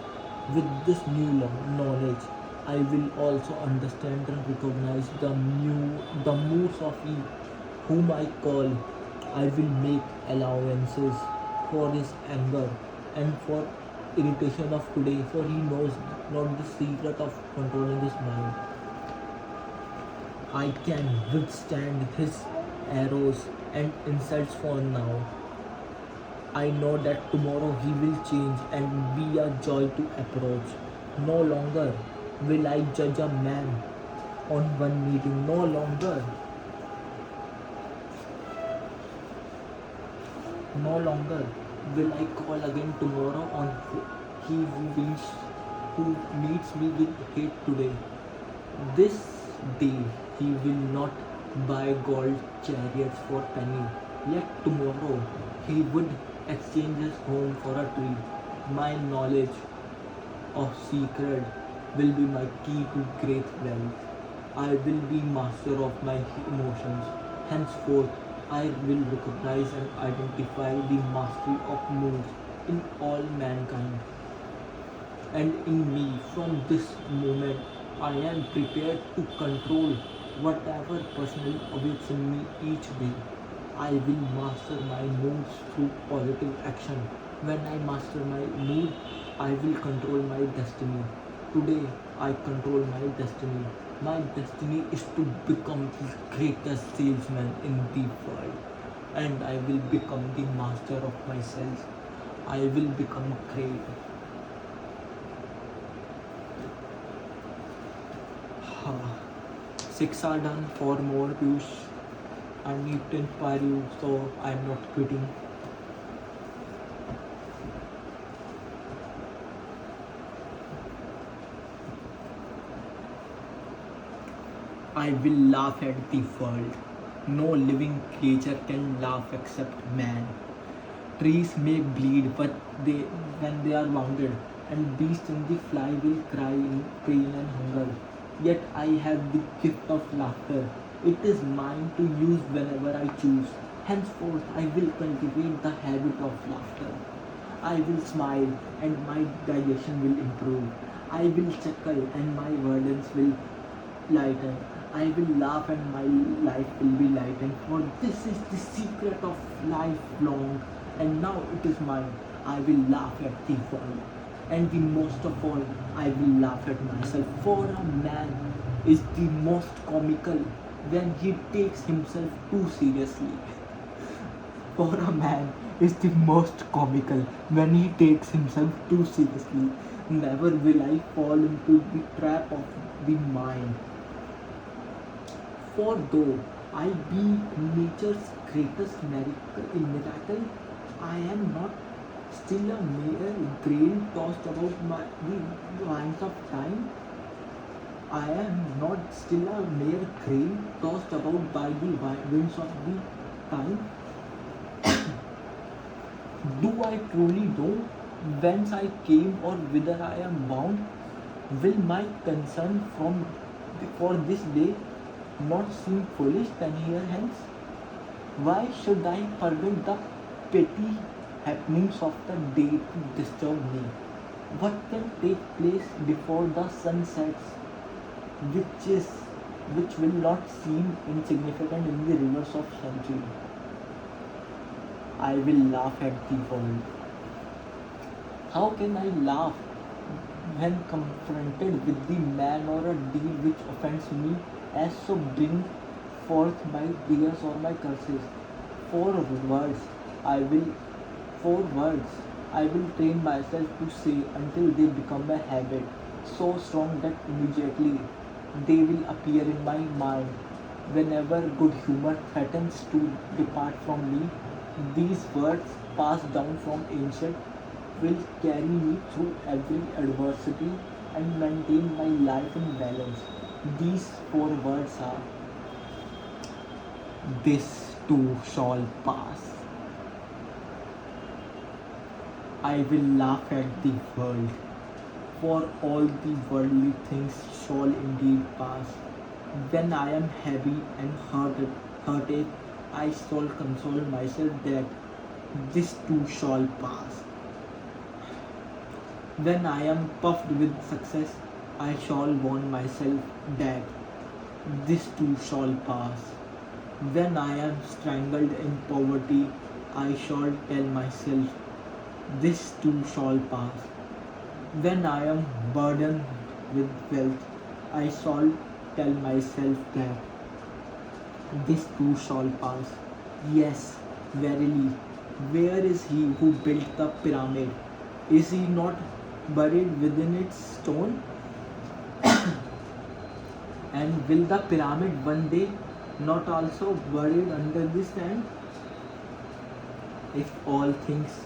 With this new knowledge, I will also understand and recognize the moods of he whom I call. I will make allowances for his anger and for irritation of today, for he knows not the secret of controlling his mind. I can withstand his arrows and insults for now. I know that tomorrow he will change and be a joy to approach. No longer will I judge a man on one meeting. No longer will I call again tomorrow on he who meets me with hate today. This day he will not buy gold chariots for penny. Yet tomorrow he would exchange his home for a tree. My knowledge of secret will be my key to great wealth. I will be master of my emotions. Henceforth, I will recognize and identify the mastery of moods in all mankind and in me. From this moment, I am prepared to control whatever personally awaits in me each day. I will master my moods through positive action. When I master my mood, I will control my destiny. Today, I control my destiny. My destiny is to become the greatest salesman in the world. And I will become the master of myself. I will become great. Ha. 6 are done, 4 more views. I need to inspire you, so I'm not quitting. I will laugh at the world. No living creature can laugh except man. Trees may bleed but when they are wounded, and beasts in the fly will cry in pain and hunger. Yet I have the gift of laughter. It is mine to use whenever I choose. Henceforth I will cultivate the habit of laughter. I will smile and my digestion will improve. I will chuckle and my burdens will lighten. I will laugh and my life will be lightened. For this is the secret of life long, and now it is mine. I will laugh at the world, and the most of all, I will laugh at myself. For a man is the most comical when he takes himself too seriously. For a man is the most comical when he takes himself too seriously. Never will I fall into the trap of the mind. For though I be nature's greatest miracle, I am not still a mere grain tossed about by the winds of time. I am not still a mere grain tossed about by the winds of the time. Do I truly know whence I came or whither I am bound? Will my concern for this day not seem foolish than here hence? Why should I permit the petty happenings of the day to disturb me? What can take place before the sun sets, which will not seem insignificant in the rivers of century? I will laugh at the world. How can I laugh when confronted with the man or a deed which offends me, as so bring forth my tears or my curses? For words I will for words I will train myself to say until they become a habit, so strong that immediately they will appear in my mind. Whenever good humor threatens to depart from me, these words passed down from ancient will carry me through every adversity and maintain my life in balance. These four words are: this too shall pass. I will laugh at the world, for all the worldly things shall indeed pass. When I am heavy and hurted, I shall console myself that this too shall pass. When I am puffed with success, I shall warn myself that this too shall pass. When I am strangled in poverty, I shall tell myself this too shall pass. When I am burdened with wealth, I shall tell myself that this too shall pass. Yes, verily, where is he who built the pyramid? Is he not buried within its stone? And will the pyramid one day not also buried under the sand? If all things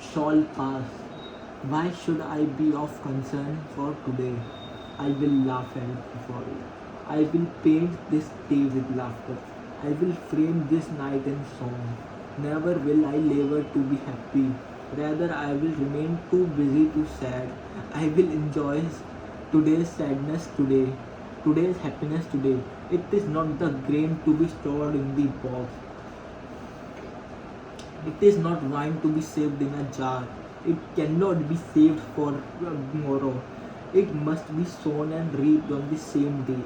shall pass, why should I be of concern for today? I will laugh at the world. I will paint this day with laughter. I will frame this night in song. Never will I labor to be happy. Rather, I will remain too busy to sad. I will enjoy today's sadness today, today's happiness today. It is not the grain to be stored in the box. It is not wine to be saved in a jar. It cannot be saved for tomorrow. It must be sown and reaped on the same day.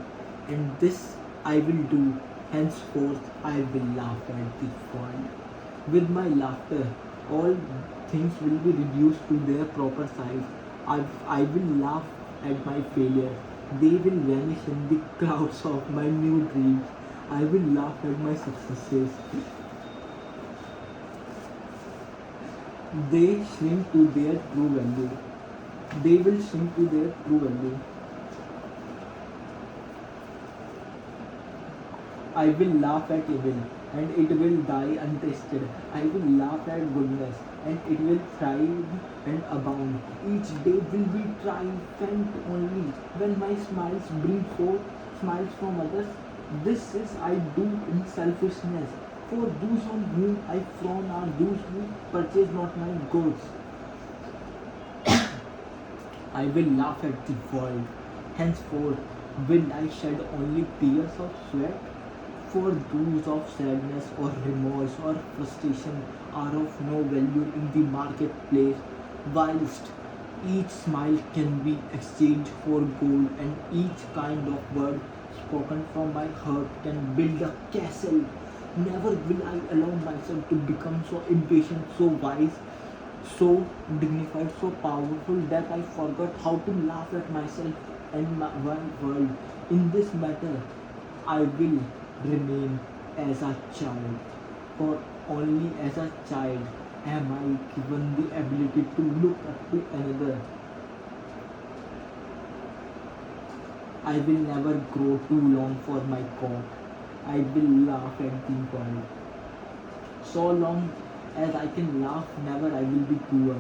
And this I will do. Henceforth, I will laugh at the world. With my laughter, all things will be reduced to their proper size. I will laugh at my failures. They will vanish in the clouds of my new dreams. I will laugh at my successes. They shrink to their true value. They will shrink to their true value. I will laugh at evil, and it will die untasted. I will laugh at goodness, and it will thrive and abound. Each day will be triumphant only when my smiles bring forth smiles from others. This is I do in selfishness. For those on whom I frown are those who purchase not my goods. I will laugh at the world. Henceforth will I shed only tears of sweat. For those of sadness or remorse or frustration are of no value in the marketplace, whilst each smile can be exchanged for gold and each kind of word spoken from my heart can build a castle. Never will I allow myself to become so impatient, so wise, so dignified, so powerful that I forgot how to laugh at myself and my world. In this matter, I will remain as a child, for only as a child am I given the ability to look up to another. I will never grow too long for my court. I will laugh at the world. So long as I can laugh, never I will be poor.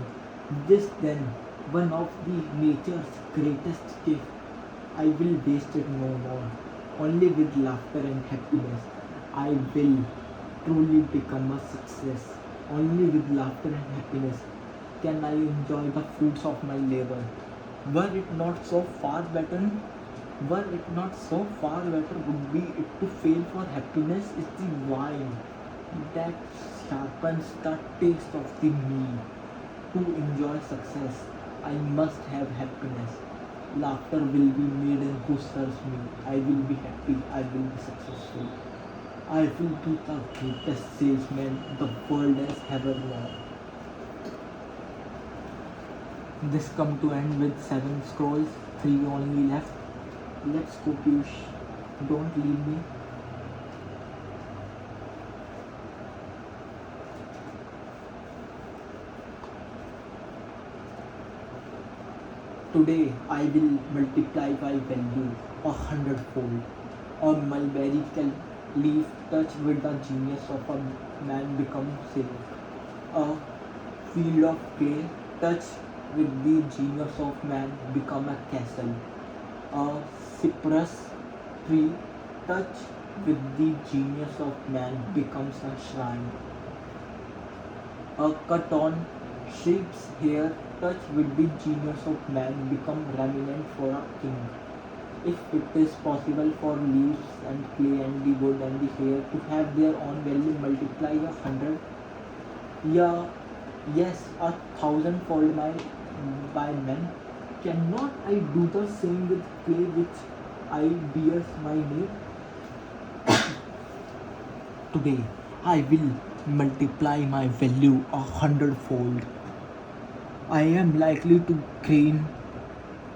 This then, one of the nature's greatest gifts. I will waste it no more. Only with laughter and happiness, I will truly become a success. Only with laughter and happiness can I enjoy the fruits of my labor. Were it not so far better? Were it not so far better would be it to fail, for happiness is the wine that sharpens the taste of the meal. To enjoy success, I must have happiness. Laughter will be made and who serves me. I will be happy, I will be successful. I will be the greatest salesman the world has ever known. This come to end with 7 scrolls, 3 only left. Let's go, Piyush. Don't leave me. Today I will multiply my value 100-fold. A mulberry leaf touched with the genius of a man becomes silk. A field of clay touched with the genius of man become a castle. A cypress tree touched with the genius of man becomes a shrine. A cut on sheep's hair touched with the genius of man become remnant for a king. If it is possible for leaves and clay and the wood and the hair to have their own value multiply 100, yeah, yes, 1,000-fold by men, cannot I do the same with clay which I bears my name? Today I will multiply my value 100-fold. I am likely to grain.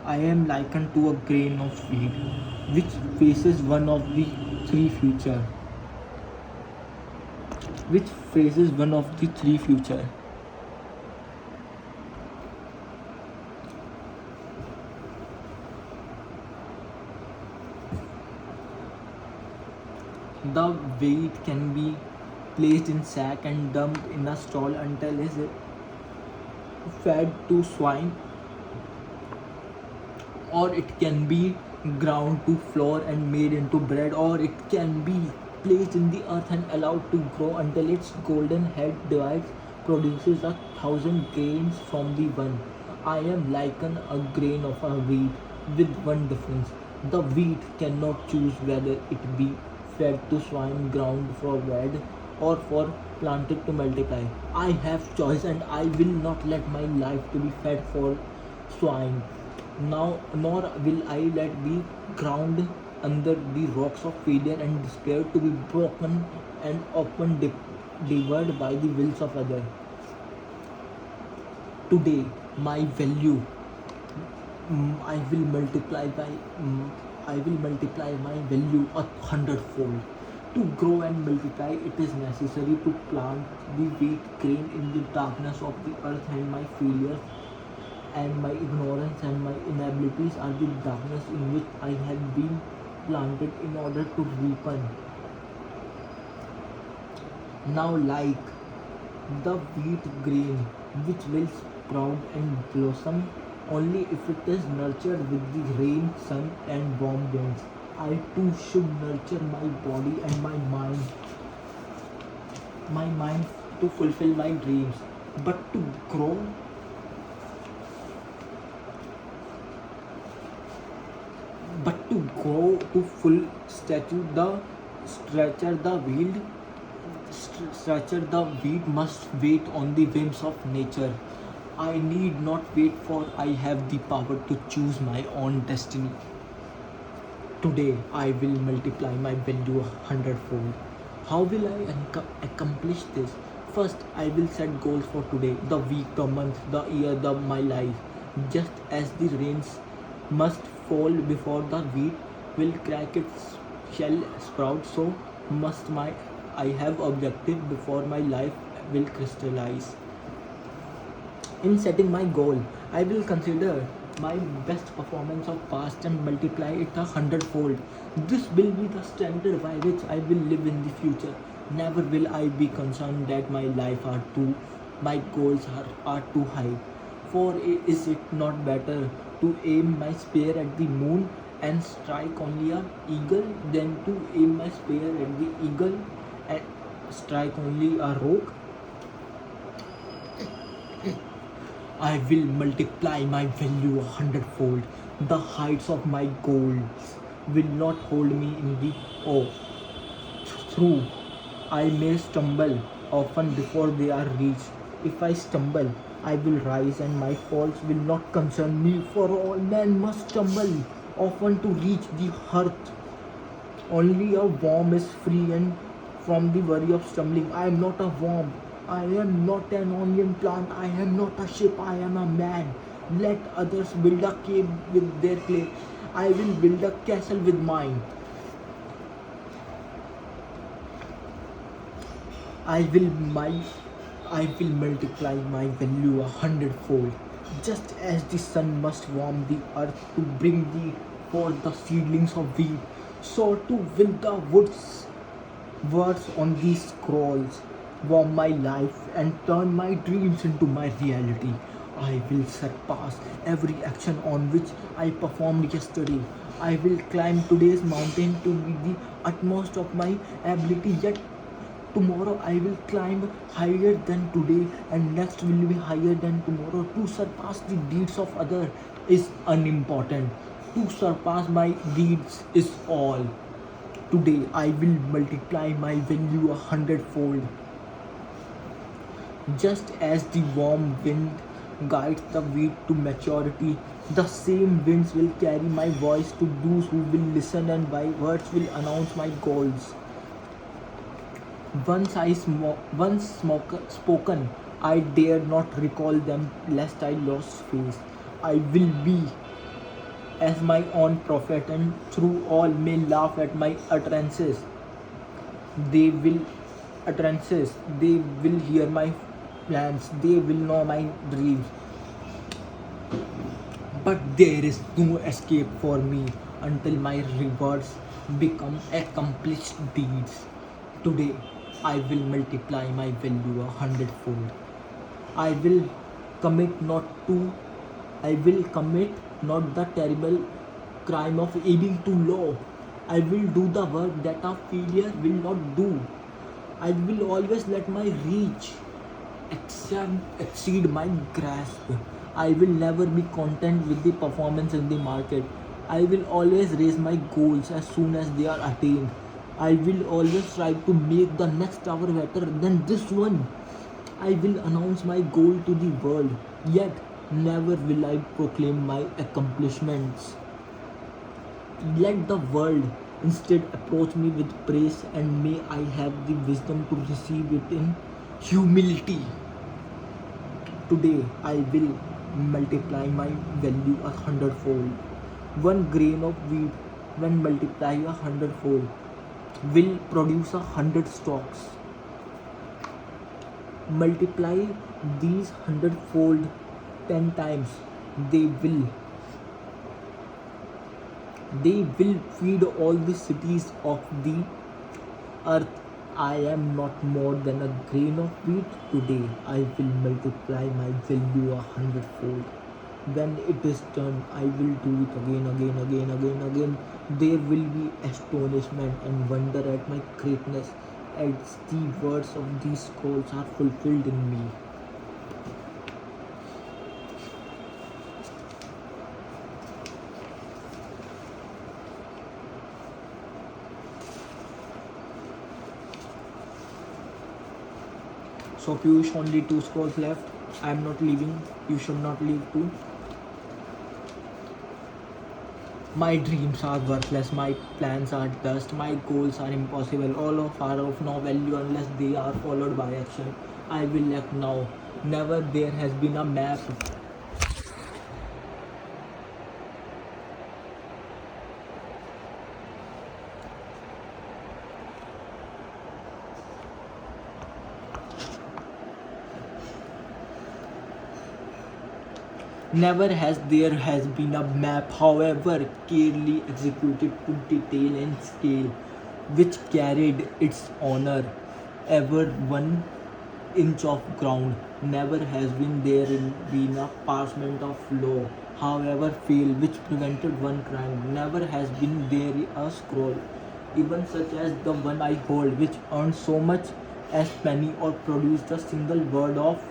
I am likened to a grain of wheat, which faces one of the three future. Which faces one of the three future. The weight can be placed in sack and dumped in a stall until it is fed to swine, or it can be ground to flour and made into bread, or it can be placed in the earth and allowed to grow until its golden head divides, produces 1,000 grains from the one. I am likened a grain of a wheat with one difference. The wheat cannot choose whether it be fed to swine, ground for bread, or for planted to multiply. I have choice and I will not let my life to be fed for swine. Now, nor will I let be ground under the rocks of failure and despair to be broken and often devoured by the wills of others. Today, my value, I will multiply my value 100-fold. To grow and multiply, it is necessary to plant the wheat grain in the darkness of the earth, and my failures and my ignorance and my inabilities are the darkness in which I have been planted in order to ripen. Now, like the wheat grain which will sprout and blossom only if it is nurtured with the rain, sun, and warm winds, I too should nurture my body and my mind to fulfill my dreams. But to grow to full stature, the wheat must wait on the whims of nature. I need not wait, for I have the power to choose my own destiny. Today I will multiply my value 100-fold. How will I accomplish this? First, I will set goals for today, the week, the month, the year, my life. Just as the rains must fall before the wheat will crack its shell sprout, so must my I have objective before my life will crystallize. In setting my goal, I will consider my best performance of past and multiply it 100-fold. This will be the standard by which I will live in the future. Never will I be concerned that my goals are too high. For is it not better to aim my spear at the moon and strike only a eagle than to aim my spear at the eagle and strike only a rock? I will multiply my value 100-fold. The heights of my goals will not hold me in the awe. Through I may stumble often before they are reached. If I stumble, I will rise, and my falls will not concern me, for all men must stumble often to reach the earth. Only a worm is free and from the worry of stumbling. I am not a worm. I am not an onion plant. I am not a ship. I am a man. Let others build a cave with their clay. I will build a castle with mine. I will my I will multiply my value 100-fold. Just as the sun must warm the earth to bring forth the seedlings of wheat, so too will the words on these scrolls warm my life and turn my dreams into my reality. I will surpass every action on which I performed yesterday. I will climb today's mountain to be the utmost of my ability, yet tomorrow I will climb higher than today, and next will be higher than tomorrow. To surpass the deeds of others is unimportant. To surpass my deeds is all. Today I will multiply my value 100-fold. Just as the warm wind guides the wheat to maturity, the same winds will carry my voice to those who will listen, and my words will announce my goals. Once spoken, I dare not recall them lest I lost face. I will be as my own prophet, and through all may laugh at my utterances. They will they will hear my plans, they will know my dreams. But there is no escape for me until my rewards become accomplished deeds. Today I will multiply my value 100-fold. I will commit not to I will commit not the terrible crime of aiming too low. I will do the work that a failure will not do. I will always let my reach exceed my grasp. I will never be content with the performance in the market. I will always raise my goals as soon as they are attained. I will always strive to make the next hour better than this one. I will announce my goal to the world, yet never will I proclaim my accomplishments. Let the world instead approach me with praise, and may I have the wisdom to receive it in humility. Today I will multiply my value 100-fold. One grain of wheat, when multiplied 100-fold, will produce 100 stalks. Multiply these 100-fold 10 times. They will feed all the cities of the earth. I am not more than a grain of wheat. Today I will multiply my value 100-fold. When it is done, I will do it again. There will be astonishment and wonder at my greatness as the words of these scrolls are fulfilled in me. So Piyush, only 2 scrolls left. I am not leaving. You should not leave too. My dreams are worthless, my plans are dust, my goals are impossible, all of are of no value unless they are followed by action. I will act now. Never there has been a map. Never has there has been a map, however carefully executed to detail and scale, which carried its honor. Ever 1 inch of ground. Never has been a passment of law, however fail, which prevented one crime. Never has been there a scroll, even such as the one I hold, which earned so much as penny or produced a single word of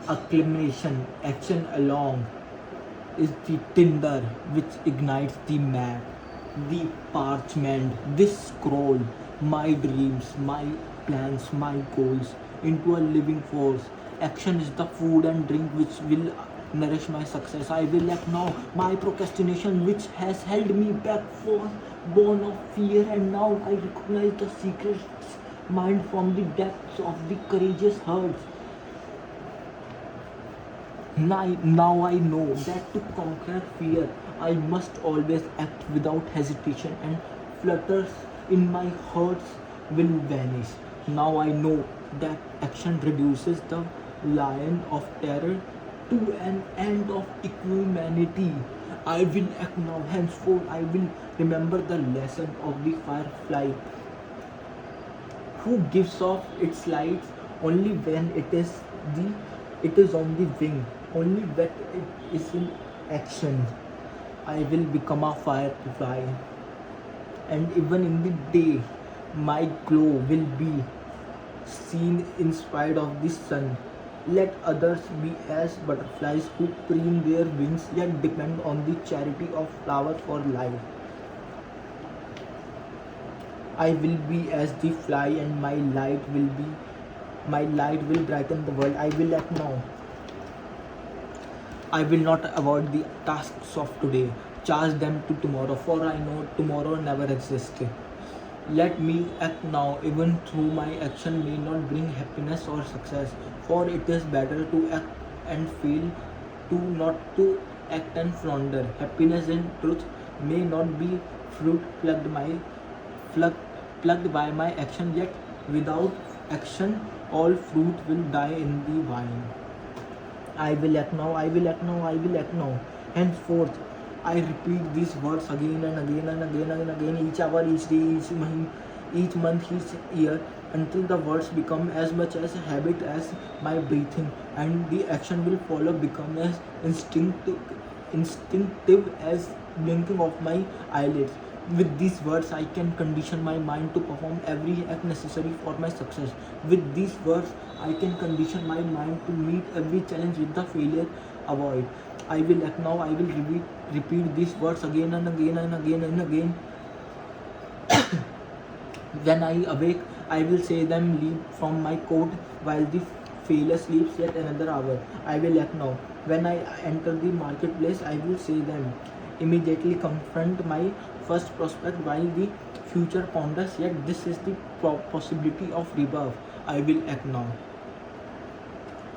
acclamation. Action along is the tinder which ignites the map, the parchment, this scroll, my dreams, my plans, my goals into a living force. Action is the food and drink which will nourish my success. I will act now. My procrastination, which has held me back, was born of fear, and now I recognize the secret mind from the depths of the courageous hearts. Now I know that to conquer fear, I must always act without hesitation, and flutters in my hearts will vanish. Now I know that action reduces the lion of terror to an end of equanimity. I will act now. Henceforth, I will remember the lesson of the firefly, who gives off its lights only when the it is on the wing, only when it is in action. I will become a firefly, and even in the day my glow will be seen in spite of the sun. Let others be as butterflies who preen their wings yet depend on the charity of flowers for life. I will be as the fly, and my light will brighten the world. I will act now. I will not avoid the tasks of today, charge them to tomorrow, for I know tomorrow never exists. Let me act now, even though my action may not bring happiness or success, for it is better to act and fail to not to act and flounder. Happiness and truth may not be fruit plucked, plucked by my action, yet without action all fruit will die in the vine. I will act now, I will act now, I will act now. Henceforth, I repeat these words again and again and again and again, each hour, each day, each month, each year, until the words become as much as a habit as my breathing, and the action will follow become as instinctive as blinking of my eyelids. With these words, I can condition my mind to perform every act necessary for my success. With these words, I can condition my mind to meet every challenge with the failure avoid. I will act now. I will repeat these words again and again and again and again. When I awake, I will say them, leap from my coat while the failure sleeps yet another hour. I will act now. When I enter the marketplace, I will say them. Immediately confront my first prospect while the future ponders, yet this is the possibility of rebirth. I will act now.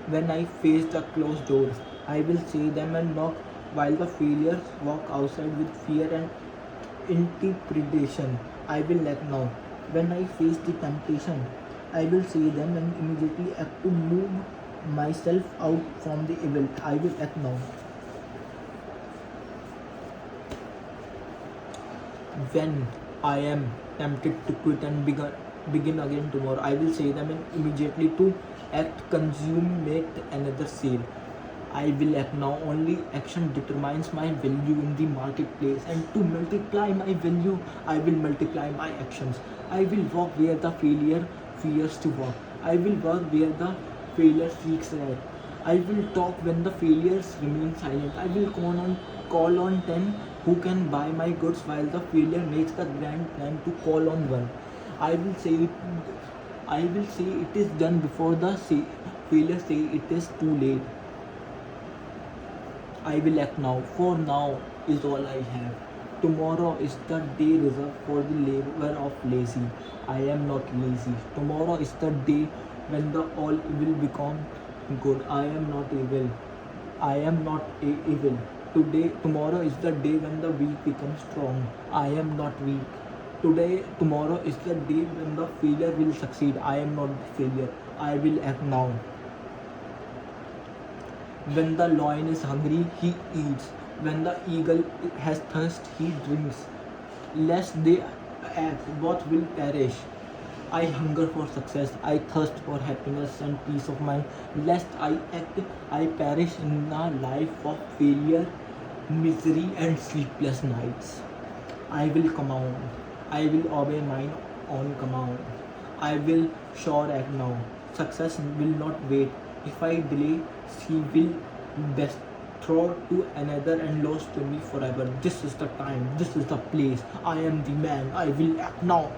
When I face the closed doors, I will say them and knock while the failures walk outside with fear and intimidation. I will act now. When I face the temptation, I will say them and immediately act to move myself out from the evil. I will act now. When I am tempted to quit and begin again tomorrow, I will say them and immediately to act, consume, make another sale. I will act now. Only action determines my value in the marketplace, and to multiply my value, I will multiply my actions. I will walk where the failure fears to walk. I will work where the failure seeks rest. I will talk when the failures remain silent. I will call on 10 who can buy my goods while the failure makes the grand plan to call on one. I will say it is done before the failure say it is too late. I will act now, for now is all I have. Tomorrow is the day reserved for the labor of lazy. I am not lazy. Tomorrow is the day when the all evil become good. I am not evil. I am not evil. Tomorrow is the day when the weak become strong. I am not weak. Tomorrow is the day when the failure will succeed. I am not the failure. I will act now. When the lion is hungry, he eats. When the eagle has thirst, he drinks. Lest they act, both will perish. I hunger for success, I thirst for happiness and peace of mind. Lest I act, I perish in a life of failure, misery, and sleepless nights. I will command, I will obey mine own command. I will sure act now. Success will not wait. If I delay, she will bestow to another and lost to me forever. This is the time, this is the place. I am the man, I will act now.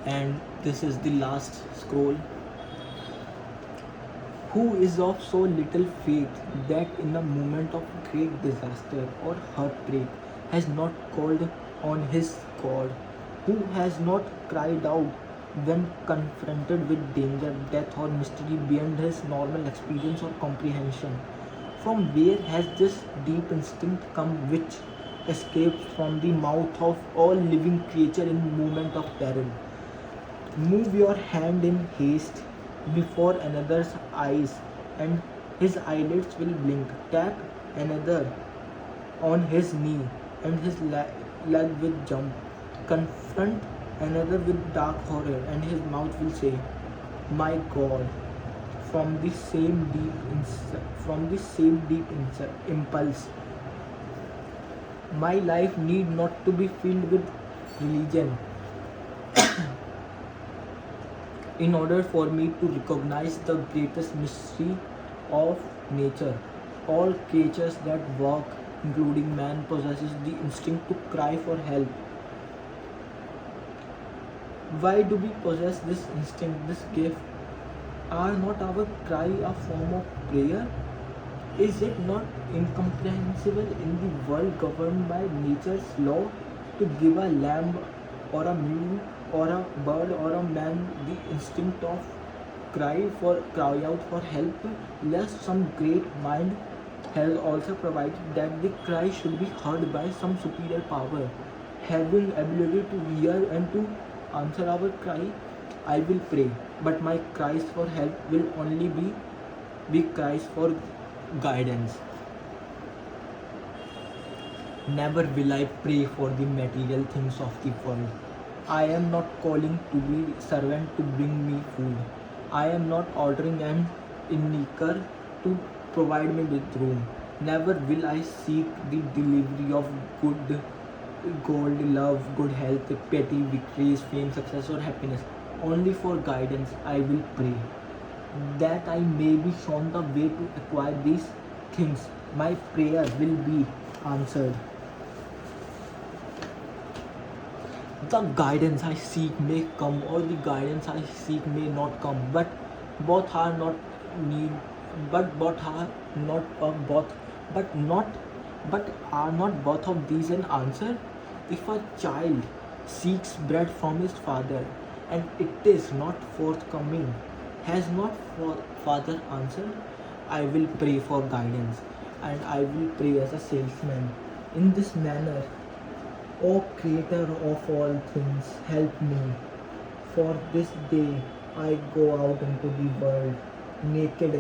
And this is the last scroll. Who is of so little faith that in a moment of great disaster or heartbreak has not called on his God? Who has not cried out when confronted with danger, death, or mystery beyond his normal experience or comprehension? From where has this deep instinct come which escapes from the mouth of all living creature in moment of peril? Move your hand in haste before another's eyes, and his eyelids will blink. Tap another on his knee, and his leg will jump. Confront another with dark horror, and his mouth will say, "My God." From the same deep impulse, my life need not to be filled with religion in order for me to recognize the greatest mystery of nature. All creatures that walk, including man, possesses the instinct to cry for help. Why do we possess this instinct, this gift? Are not our cry a form of prayer? Is it not incomprehensible in the world governed by nature's law to give a lamb or a mule or a bird or a man the instinct of cry out for help, lest some great mind has also provided that the cry should be heard by some superior power, having ability to hear and to answer our cry? I will pray, but my cries for help will only be cries for guidance. Never will I pray for the material things of the world. I am not calling to be servant to bring me food. I am not ordering an innkeeper to provide me with room. Never will I seek the delivery of good gold, love, good health, petty victories, fame, success, or happiness. Only for guidance I will pray, that I may be shown the way to acquire these things. My prayer will be answered. The guidance I seek may come, or the guidance I seek may not come, but both are not need both are not but are not both of these an answer? If a child seeks bread from his father and it is not forthcoming, has not father answered? I will pray for guidance, and I will pray as a salesman. In this manner, O Creator of all things, help me. For this day I go out into the world, naked,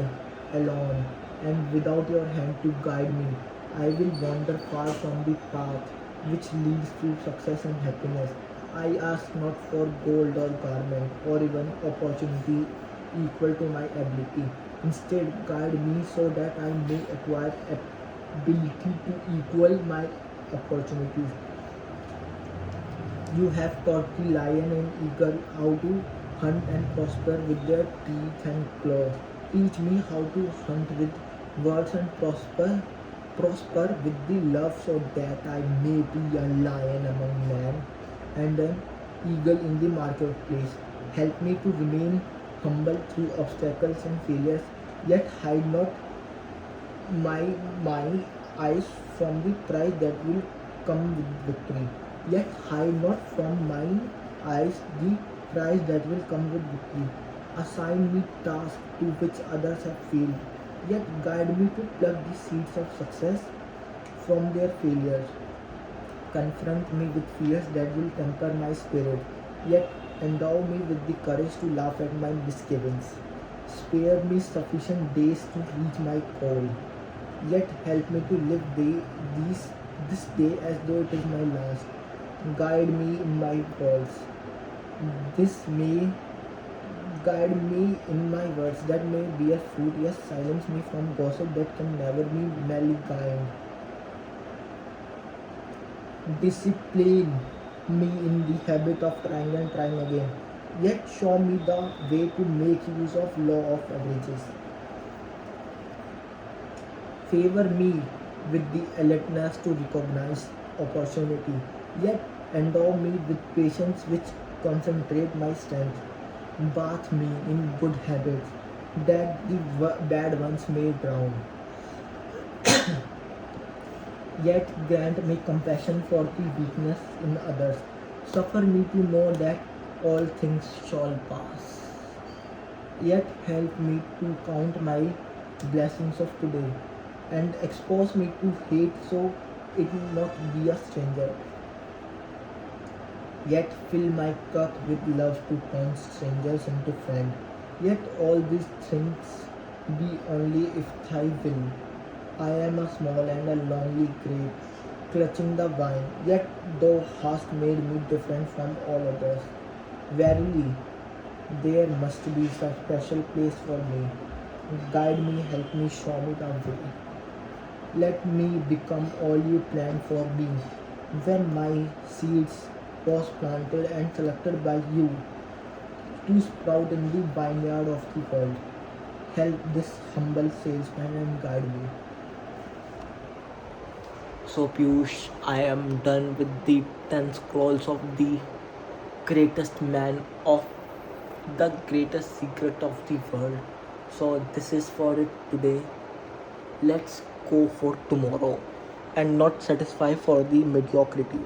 alone, and without your hand to guide me. I will wander far from the path which leads to success and happiness. I ask not for gold or garment, or even opportunity equal to my ability. Instead, guide me so that I may acquire ability to equal my opportunities. You have taught the lion and eagle how to hunt and prosper with their teeth and claws. Teach me how to hunt with words and prosper with the love, so that I may be a lion among men and a eagle in the marketplace. Help me to remain humble through obstacles and failures, yet hide not my my eyes from the prize that will come with victory. Yet hide not from my eyes the prize that will come with victory. Assign me tasks to which others have failed, yet guide me to pluck the seeds of success from their failures. Confront me with fears that will temper my spirit, yet endow me with the courage to laugh at my misgivings. Spare me sufficient days to reach my goal, yet help me to live this day as though it is my last. Guide me in my words. This may guide me in my words that may bear fruit, yes, silence me from gossip that can never be maligned. Discipline me in the habit of trying and trying again, yet show me the way to make use of law of averages. Favor me with the alertness to recognize opportunity, yet endow me with patience which concentrate my strength. Bath me in good habits, that the bad ones may drown. Yet grant me compassion for the weakness in others. Suffer me to know that all things shall pass. Yet help me to count my blessings of today and expose me to hate so it will not be a stranger. Yet fill my cup with love to turn strangers into friends. Yet all these things be only if thy will. I am a small and a lonely grape, clutching the vine, yet thou hast made me different from all others. Verily, there must be a special place for me. Guide me, help me, show me the way. Let me become all you planned for me. When my seeds was planted and selected by you to sprout in the vineyard of the world, help this humble salesman and guide me. So Piyush, I am done with the 10 scrolls of the greatest man of the greatest secret of the world. So this is for it today. Let's go for tomorrow and not satisfy for the mediocrity.